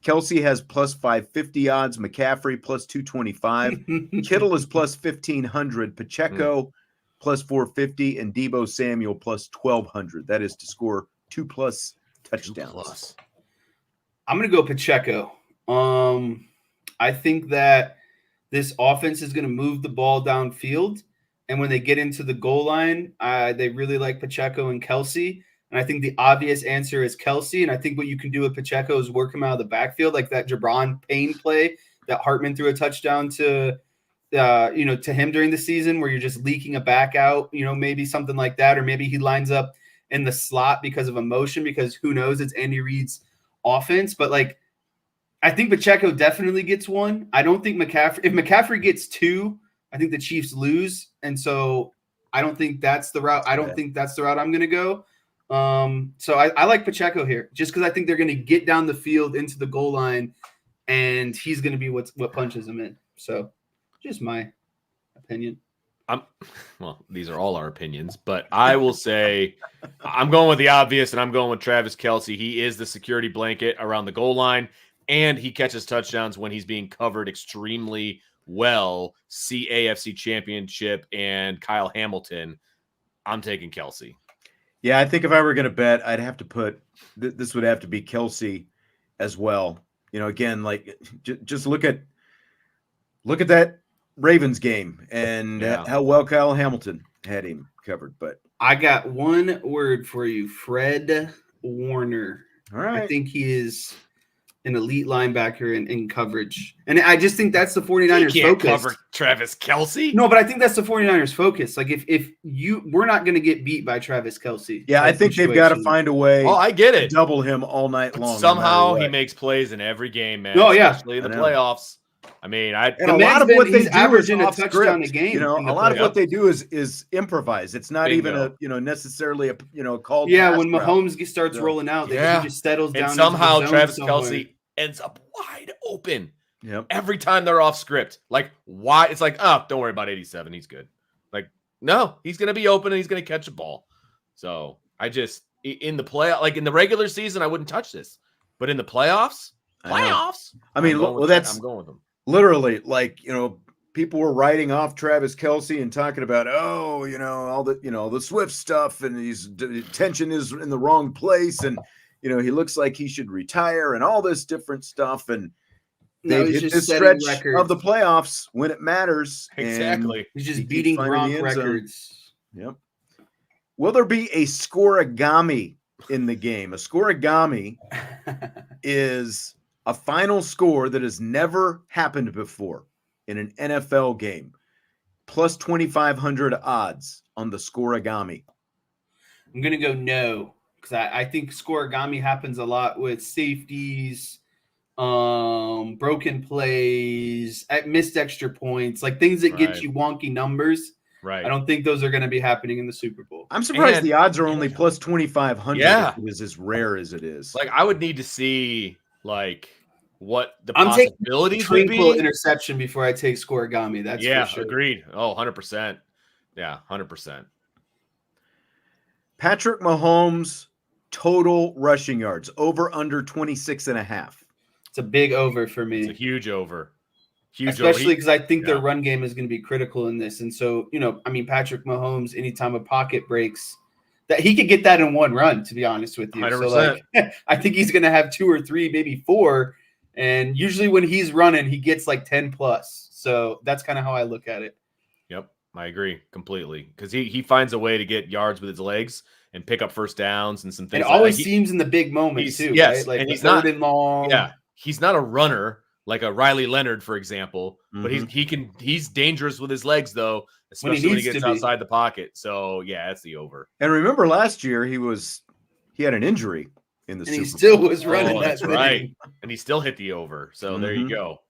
Kelsey has plus 550 odds. McCaffrey plus 225. Kittle is plus 1,500. Pacheco plus 450. And Deebo Samuel plus 1,200. That is to score 2+ touchdowns. 2+. I'm going to go Pacheco. I think that this offense is going to move the ball downfield. And when they get into the goal line, they really like Pacheco and Kelsey. And I think the obvious answer is Kelsey. And I think what you can do with Pacheco is work him out of the backfield, like that Jabron Payne play that Hartman threw a touchdown to him during the season, where you're just leaking a back out, maybe something like that. Or maybe he lines up in the slot because of emotion, because who knows, it's Andy Reid's offense. But like, I think Pacheco definitely gets one. I don't think McCaffrey, if McCaffrey gets two, I think the Chiefs lose. And so I don't think that's the route. I don't think that's the route I'm going to go. So I like Pacheco here just because I think they're going to get down the field into the goal line, and he's going to be what punches them in. So just my opinion. Well, these are all our opinions, but I will say I'm going with the obvious, and I'm going with Travis Kelce. He is the security blanket around the goal line, and he catches touchdowns when he's being covered extremely well. See AFC Championship and Kyle Hamilton. I'm taking Kelce. Yeah, I think if I were going to bet, I'd have to put this would have to be Kelce as well. Again, like just look at that Ravens game and how well Kyle Hamilton had him covered. But I got one word for you, Fred Warner. All right. I think he is an elite linebacker in coverage. And I just think that's the 49ers you can't focus. Cover Travis Kelce? No, but I think that's the 49ers focus. Like we're not going to get beat by Travis Kelce. Yeah, I think they've got to find a way. Oh, I get it. To double him all night long. Somehow he makes plays in every game, man. Oh, yeah. Especially in the playoffs. I mean, a lot of what they do averaging is a touchdown a game. A lot of what they do is improvise. It's not even necessarily a called. Yeah, when Mahomes starts rolling out, he just settles down. And somehow Travis Kelce ends up wide open. Yep. Every time they're off script. Like, why? It's like, oh, don't worry about 87. He's good. Like, no, he's going to be open and he's going to catch a ball. So I just, in the regular season, I wouldn't touch this. But in the playoffs, I mean, I'm going with them. Literally, people were writing off Travis Kelce and talking about, all the Swift stuff, and his attention is in the wrong place, and he looks like he should retire, and all this different stuff, and they hit this stretch of the playoffs when it matters. Exactly, he's just beating Gronk records. Yep. Will there be a scoregami in the game? A scoregami is a final score that has never happened before in an NFL game. Plus 2,500 odds on the scoregami. I'm going to go no, because I think scoregami happens a lot with safeties, broken plays, missed extra points, like things that get you wonky numbers. Right. I don't think those are going to be happening in the Super Bowl. I'm surprised the odds are only plus 2,500. Yeah. It is as rare as it is. Like, I would need to see what the I'm possibilities would be. Trinkle interception before I take scoregami. That's for sure. Agreed. Oh, 100%. Yeah, 100%. Patrick Mahomes total rushing yards over under 26.5. It's a big over for me. It's a huge over. Especially because I think their run game is going to be critical in this. And so, Patrick Mahomes, anytime a pocket breaks, that he could get that in one run, to be honest with you. 100%. So I think he's going to have 2 or 3, maybe 4. And usually when he's running, he gets like 10 plus. So that's kind of how I look at it. Yep. I agree completely. Because he finds a way to get yards with his legs and pick up first downs and some things. It always seems in the big moments too. Yes. Right? Like and he's third and long. Yeah. He's not a runner like a Riley Leonard, for example, but he's dangerous with his legs though, especially when he gets outside the pocket. So yeah, that's the over. And remember last year he had an injury in the Super Bowl. He still was running that's right. And he still hit the over. So there you go.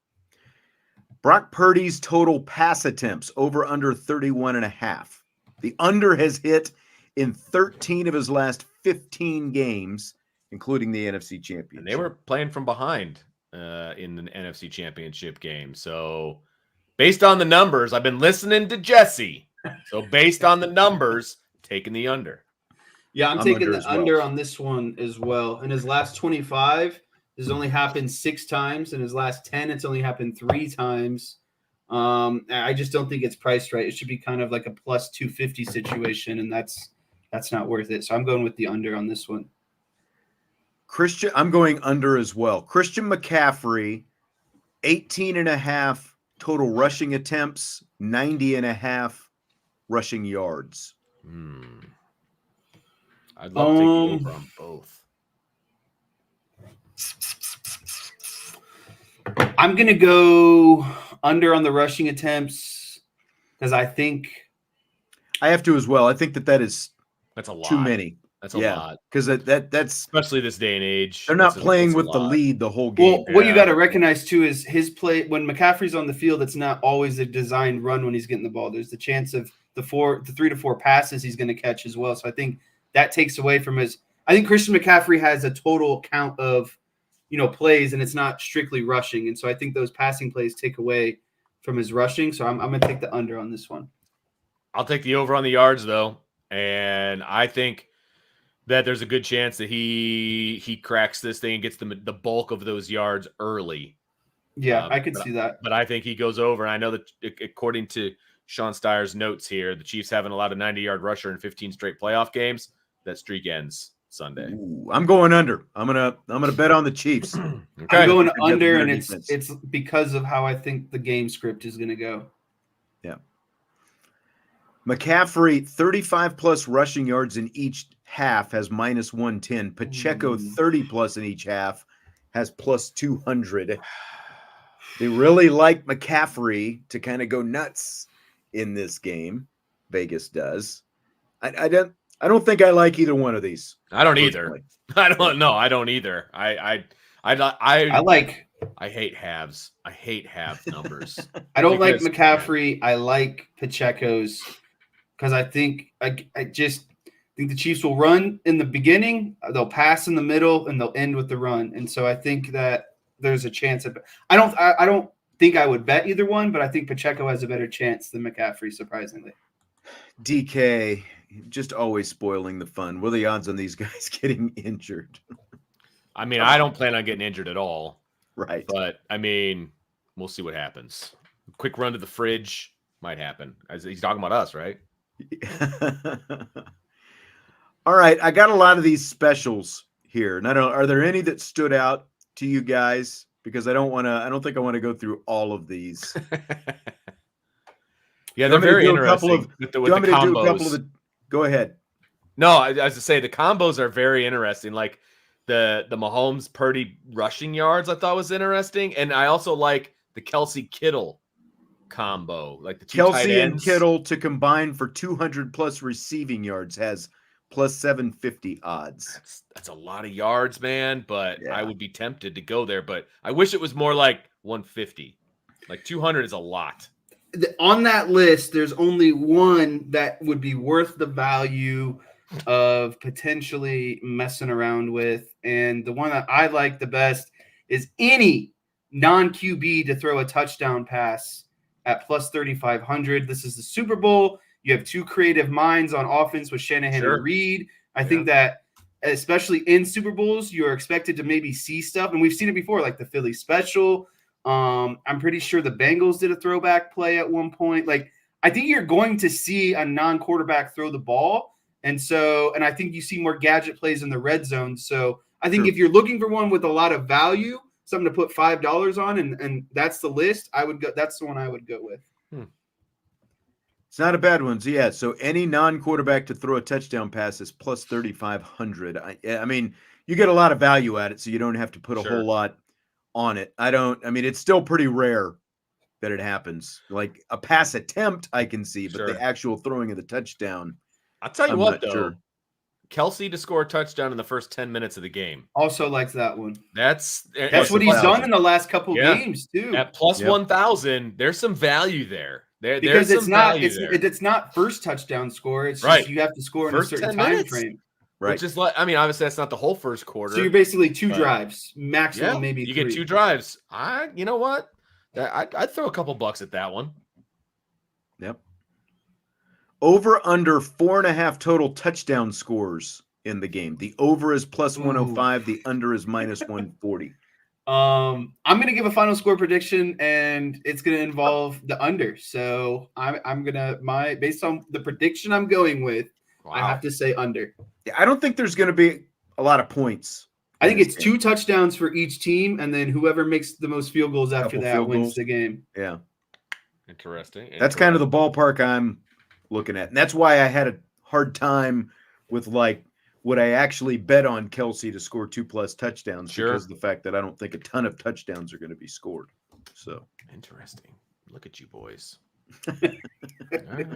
Brock Purdy's total pass attempts over under 31.5. The under has hit in 13 of his last 15 games, including the NFC Championship. And they were playing from behind in the NFC Championship game. So based on the numbers, I've been listening to Jesse. So based on the numbers, taking the under. Yeah, I'm taking the under on this one as well. In his last 25, this has only happened 6 times. In his last 10, it's only happened 3 times. I just don't think it's priced right. It should be kind of like a plus 250 situation, and that's not worth it. So I'm going with the under on this one. I'm going under as well. Christian McCaffrey 18.5 total rushing attempts, 90.5 rushing yards. I'd love to take the over on both. I'm going to go under on the rushing attempts because I think I have to as well. I think that's a lot. too many. That's a lot. Because that's especially this day and age. They're not playing with the lead the whole game. Well, what you got to recognize too is his play when McCaffrey's on the field. It's not always a designed run when he's getting the ball. There's the chance of the 3 to 4 passes he's going to catch as well. So I think that takes away from his. I think Christian McCaffrey has a total count of plays, and it's not strictly rushing. And so I think those passing plays take away from his rushing. So I'm going to take the under on this one. I'll take the over on the yards though, and I think that there's a good chance that he cracks this thing and gets the bulk of those yards early. Yeah, I could see that. But I think he goes over, and I know that according to Sean Steyer's notes here, the Chiefs haven't allowed a 90-yard rusher in 15 straight playoff games. That streak ends Sunday. Ooh, I'm going under. I'm gonna bet on the Chiefs. Okay. I'm going under, and it's because of how I think the game script is going to go. Yeah. McCaffrey, 35 plus rushing yards in each half, has minus 110. Pacheco, 30 plus in each half, has plus 200. They really like McCaffrey to kind of go nuts in this game. Vegas does. I don't think I like either one of these. I don't either. I don't know. I don't either. I hate halves. I hate half numbers. I don't like McCaffrey. I like Pacheco's because I think I just think the Chiefs will run in the beginning, they'll pass in the middle, and they'll end with the run. And so I think that there's a chance of I don't think I would bet either one, but I think Pacheco has a better chance than McCaffrey, surprisingly. DK just always spoiling the fun. What are the odds on these guys getting injured? I mean, I don't plan on getting injured at all. Right. But, I mean, we'll see what happens. Quick run to the fridge might happen. He's talking about us, right? All right. I got a lot of these specials here. And are there any that stood out to you guys? Because I don't think I want to go through all of these. Yeah, they're very interesting with the combos. Go ahead. No, as I say, the combos are very interesting. Like the Mahomes Purdy rushing yards, I thought was interesting, and I also like the Kelsey Kittle combo, like the two Kelsey tight ends. And Kittle to combine for 200 plus receiving yards has plus 750 odds. That's a lot of yards, man. But yeah. I would be tempted to go there, but I wish it was more like 150. Like 200 is a lot. On that list, there's only one that would be worth the value of potentially messing around with. And the one that I like the best is any non-QB to throw a touchdown pass at plus 3,500. This is the Super Bowl. You have two creative minds on offense with Shanahan and Reed. I think that especially in Super Bowls, you're expected to maybe see stuff. And we've seen it before, like the Philly special. I'm pretty sure the Bengals did a throwback play at one point. Like, I think you're going to see a non-quarterback throw the ball. And I think you see more gadget plays in the red zone. So I think if you're looking for one with a lot of value, something to put $5 on, and that's the list, that's the one I would go with. It's not a bad one. So, yeah. So any non-quarterback to throw a touchdown pass is plus 3,500. I mean, you get a lot of value at it, so you don't have to put a whole lot on it. It's still pretty rare that it happens. Like a pass attempt, I can see, but the actual throwing of the touchdown. I'll tell you what, though. Sure. Kelsey to score a touchdown in the first 10 minutes of the game. Also likes that one. That's what he's done in the last couple games, too. At plus 1,000, there's some value there. Because it's not first touchdown score. It's just you have to score in a certain time frame. Right. Which is obviously that's not the whole first quarter. So you're basically two drives, maximum maybe you 3. get 2 drives. You know what? I'd throw a couple bucks at that one. Yep. Over under 4.5 total touchdown scores in the game. The over is plus 105. The under is minus 140. I'm going to give a final score prediction, and it's going to involve the under. So I'm going to based on the prediction I'm going with, I have to say under. I don't think there's going to be a lot of points I think it's 2 touchdowns for each team, and then whoever makes the most field goals after that wins the game. Yeah. Interesting. That's kind of the ballpark I'm looking at. And that's why I had a hard time with like would I actually bet on Kelsey to score 2+ touchdowns because of the fact that I don't think a ton of touchdowns are going to be scored. So interesting. Look at you boys. All right.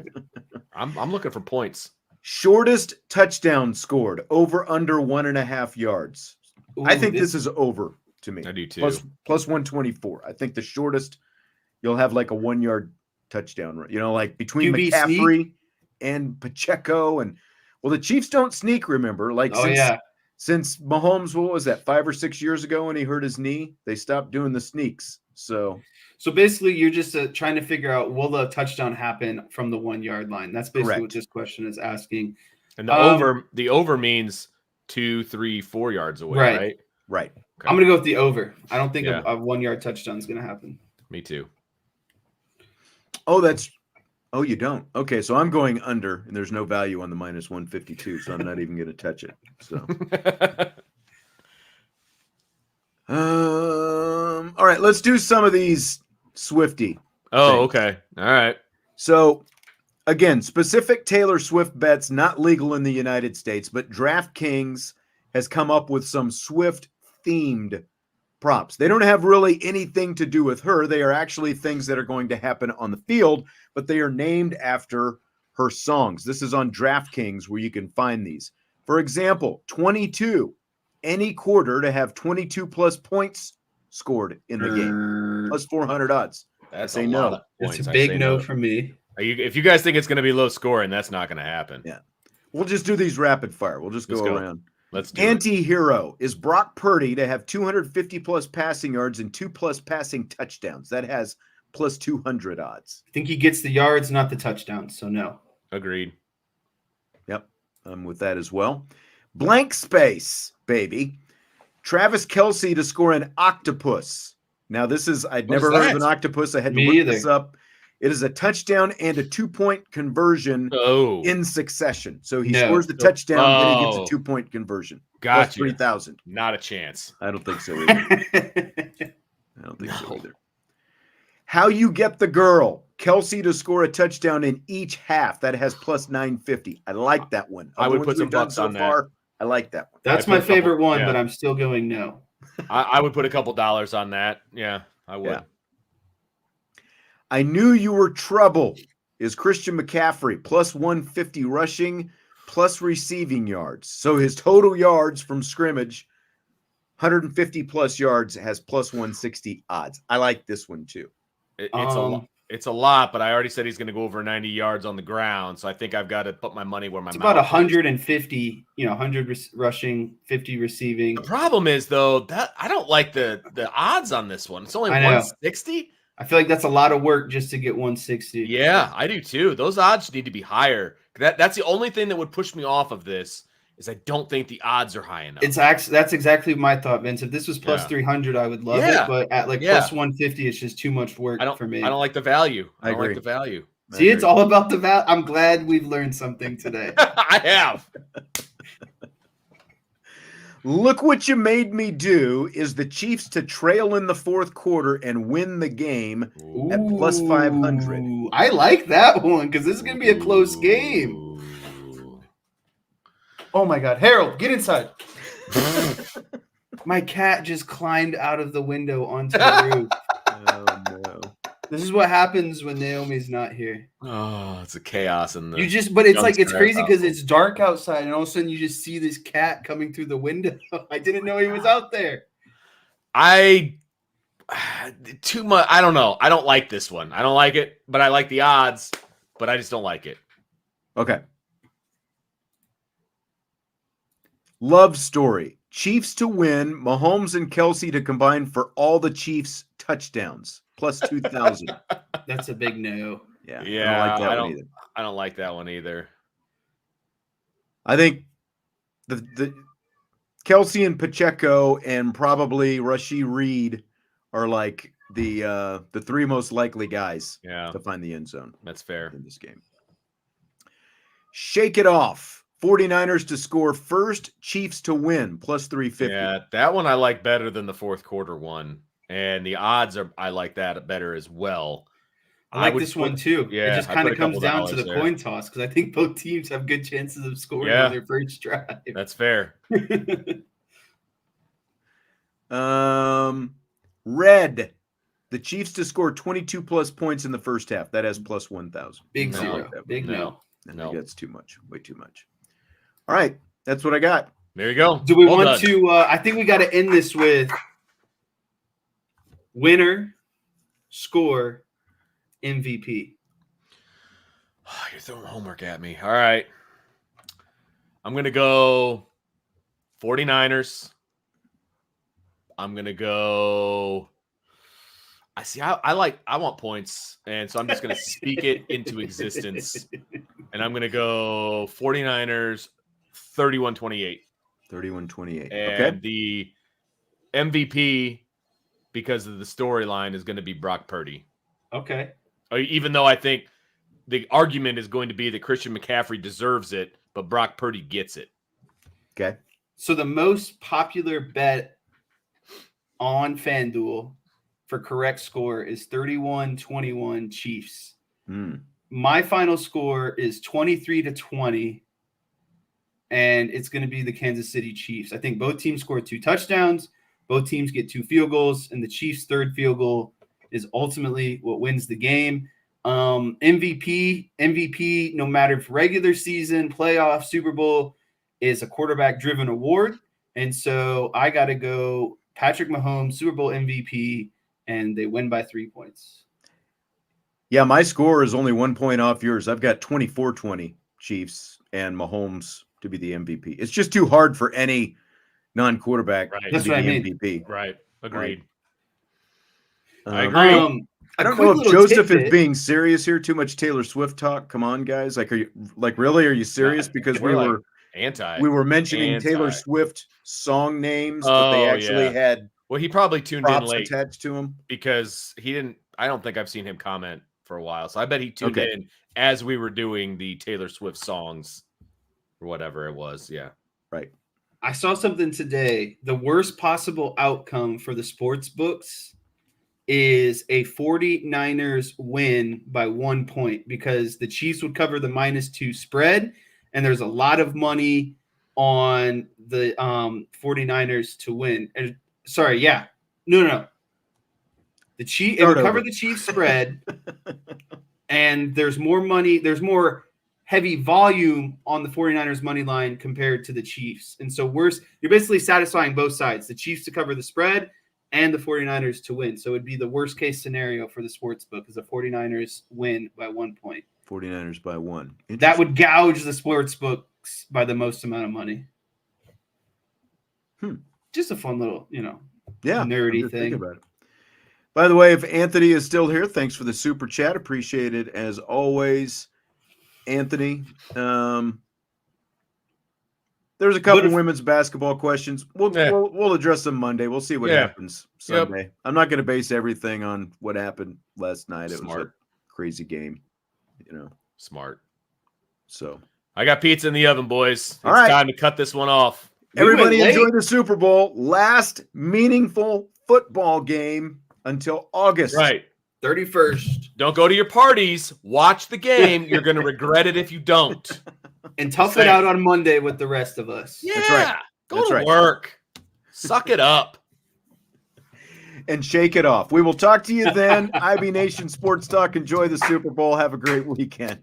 I'm looking for points. Shortest touchdown scored over under 1.5 yards. Ooh, I think this is over to me. I do too. Plus 124. I think the shortest you'll have like a 1 yard touchdown. You know, like between QB McCaffrey sneak? and Pacheco and the Chiefs don't sneak. Remember, like since Mahomes, what was that, 5 or 6 years ago when he hurt his knee, they stopped doing the sneaks. So basically, you're just trying to figure out will the touchdown happen from the 1 yard line. That's basically what this question is asking. And the over means 2, 3, 4 yards away, right. Okay. I'm gonna go with the over. I don't think a 1 yard touchdown is gonna happen. Me too. Oh, you don't? Okay, so I'm going under, and there's no value on the minus 152, so I'm not even going to touch it. So, all right, let's do some of these Swifty. Oh, okay. All right. So, again, specific Taylor Swift bets not legal in the United States, but DraftKings has come up with some Swift-themed props. They don't have really anything to do with her. They are actually things that are going to happen on the field, but they are named after her songs. This is on DraftKings where you can find these. For example, 22, any quarter to have 22 plus points scored in the game, plus 400 odds. That's a no. It's a big no for me. If you guys think it's going to be low scoring, that's not going to happen. Yeah. We'll just do these rapid fire. We'll just go around. Let's do Anti-hero is Brock Purdy to have 250 plus passing yards and 2+ passing touchdowns. That has plus 200 odds. I think he gets the yards, not the touchdowns. So no. Agreed. Yep. I'm with that as well. Blank space, baby. Travis Kelce to score an octopus. Now I'd never heard of an octopus. I had to look this up. It is a touchdown and a 2-point conversion in successation. So he scores the touchdown, then he gets a 2-point conversion. Plus 3,000. Not a chance. I don't think so either. How you get the girl. Kelce to score a touchdown in each half. That has plus 950. I like that one. I would put some bucks on that. I like that one. That's my favorite one, but I'm still going no. I would put a couple dollars on that. Yeah, I would. Yeah. I knew you were trouble is Christian McCaffrey, plus 150 rushing, plus receiving yards. So his total yards from scrimmage, 150 plus yards, has plus 160 odds. I like this one too. It's a lot, but I already said he's going to go over 90 yards on the ground. So I think I've got to put my money where my mouth is. It's about 150, 100 rushing, 50 receiving. The problem is though that I don't like the odds on this one. It's only 160. I feel like that's a lot of work just to get 160. Yeah, I do too. Those odds need to be higher. That's the only thing that would push me off of this is I don't think the odds are high enough. That's exactly my thought, Vince. If this was plus 300, I would love it. But at plus 150, it's just too much work for me. I don't like the value. I don't like the value. See, it's all about the value. I'm glad we've learned something today. I have. Look what you made me do is the Chiefs to trail in the fourth quarter and win the game at plus 500. I like that one because this is going to be a close game. Oh, my God. Harold, get inside. My cat just climbed out of the window onto the roof. Oh, no. This is what happens when Naomi's not here. Oh, it's a chaos in the. But it's crazy because it's dark outside, and all of a sudden you just see this cat coming through the window. I didn't know he was out there. Too much. I don't know. I don't like this one. I don't like it, but I like the odds, but I just don't like it. Okay. Love story. Chiefs to win. Mahomes and Kelce to combine for all the Chiefs touchdowns. Plus 2,000. That's a big no. Yeah. I don't like that one either. I think the Kelce and Pacheco and probably Rashee Reed are like the three most likely guys to find the end zone. That's fair in this game. Shake it off. 49ers to score first, Chiefs to win, plus 350. Yeah, that one I like better than the fourth quarter one. And the odds I like that better as well. I like would this one too. Yeah, it just I'd kind put of a couple comes down to dollars the there. coin toss because I think both teams have good chances of scoring Yeah. on their first drive. That's fair. Red, the Chiefs to score 22 plus points in the first half. That has plus 1,000. Big No. zero. Big no. I No. think that's too much. Way too much. All right. That's what I got. There you go. Do we Well want done. to I think we got to end this with winner, score, MVP. Oh, you're throwing homework at me. All right. I'm going to go 49ers. I'm going to go. I want points. And so I'm just going to speak it into existence. And I'm going to go 49ers 31-28. 31-28. And Okay. the MVP, because of the storyline, is going to be Brock Purdy. Okay. Even though I think the argument is going to be that Christian McCaffrey deserves it, but Brock Purdy gets it. Okay. So the most popular bet on FanDuel for correct score is 31-21 Chiefs. My final score is 23-20, and it's going to be the Kansas City Chiefs. I think both teams score 2 touchdowns. Both teams get 2 field goals, and the Chiefs' third field goal is ultimately what wins the game. MVP, no matter if regular season, playoff, Super Bowl, is a quarterback-driven award. And so I got to go Patrick Mahomes, Super Bowl MVP, and they win by 3 points. Yeah, my score is only 1 point off yours. I've got 24-20 Chiefs and Mahomes to be the MVP. It's just too hard for any non-quarterback Right. to That's be what I the mean. MVP. Right. Agreed. I agree. I don't know if Joseph is being serious here. Too much Taylor Swift talk. Come on, guys. Like, are you really? Are you serious? Because we We're were anti. we were mentioning Taylor Swift song names, but they actually had Well, he probably tuned in props late attached to him. because he didn't. I don't think I've seen him comment for a while, so I bet he tuned in as we were doing the Taylor Swift songs or whatever it was. Yeah, right. I saw something today. The worst possible outcome for the sports books is a 49ers win by 1 point because the Chiefs would cover the -2 spread, and there's a lot of money on the 49ers to win. No. The Chiefs it would cover the Chiefs spread, and there's more money, there's more heavy volume on the 49ers money line compared to the Chiefs. And so you're basically satisfying both sides, the Chiefs to cover the spread and the 49ers to win. So it'd be the worst case scenario for the sports book is the 49ers win by 1 point. 49ers by 1. That would gouge the sports books by the most amount of money. Just a fun little, nerdy thing. About it. By the way, if Anthony is still here, thanks for the super chat. Appreciate it as always, Anthony. There's a couple women's basketball questions. We'll address them Monday. We'll see what happens Sunday. Yep. I'm not going to base everything on what happened last night. It was a crazy game, Smart. So I got pizza in the oven, boys. It's time to cut this one off. Everybody enjoy the Super Bowl. Last meaningful football game until August 31st. Don't go to your parties. Watch the game. You're going to regret it if you don't. And tough it out on Monday with the rest of us. Yeah. That's right. Go to work. Suck it up. And shake it off. We will talk to you then. IB Nation Sports Talk. Enjoy the Super Bowl. Have a great weekend.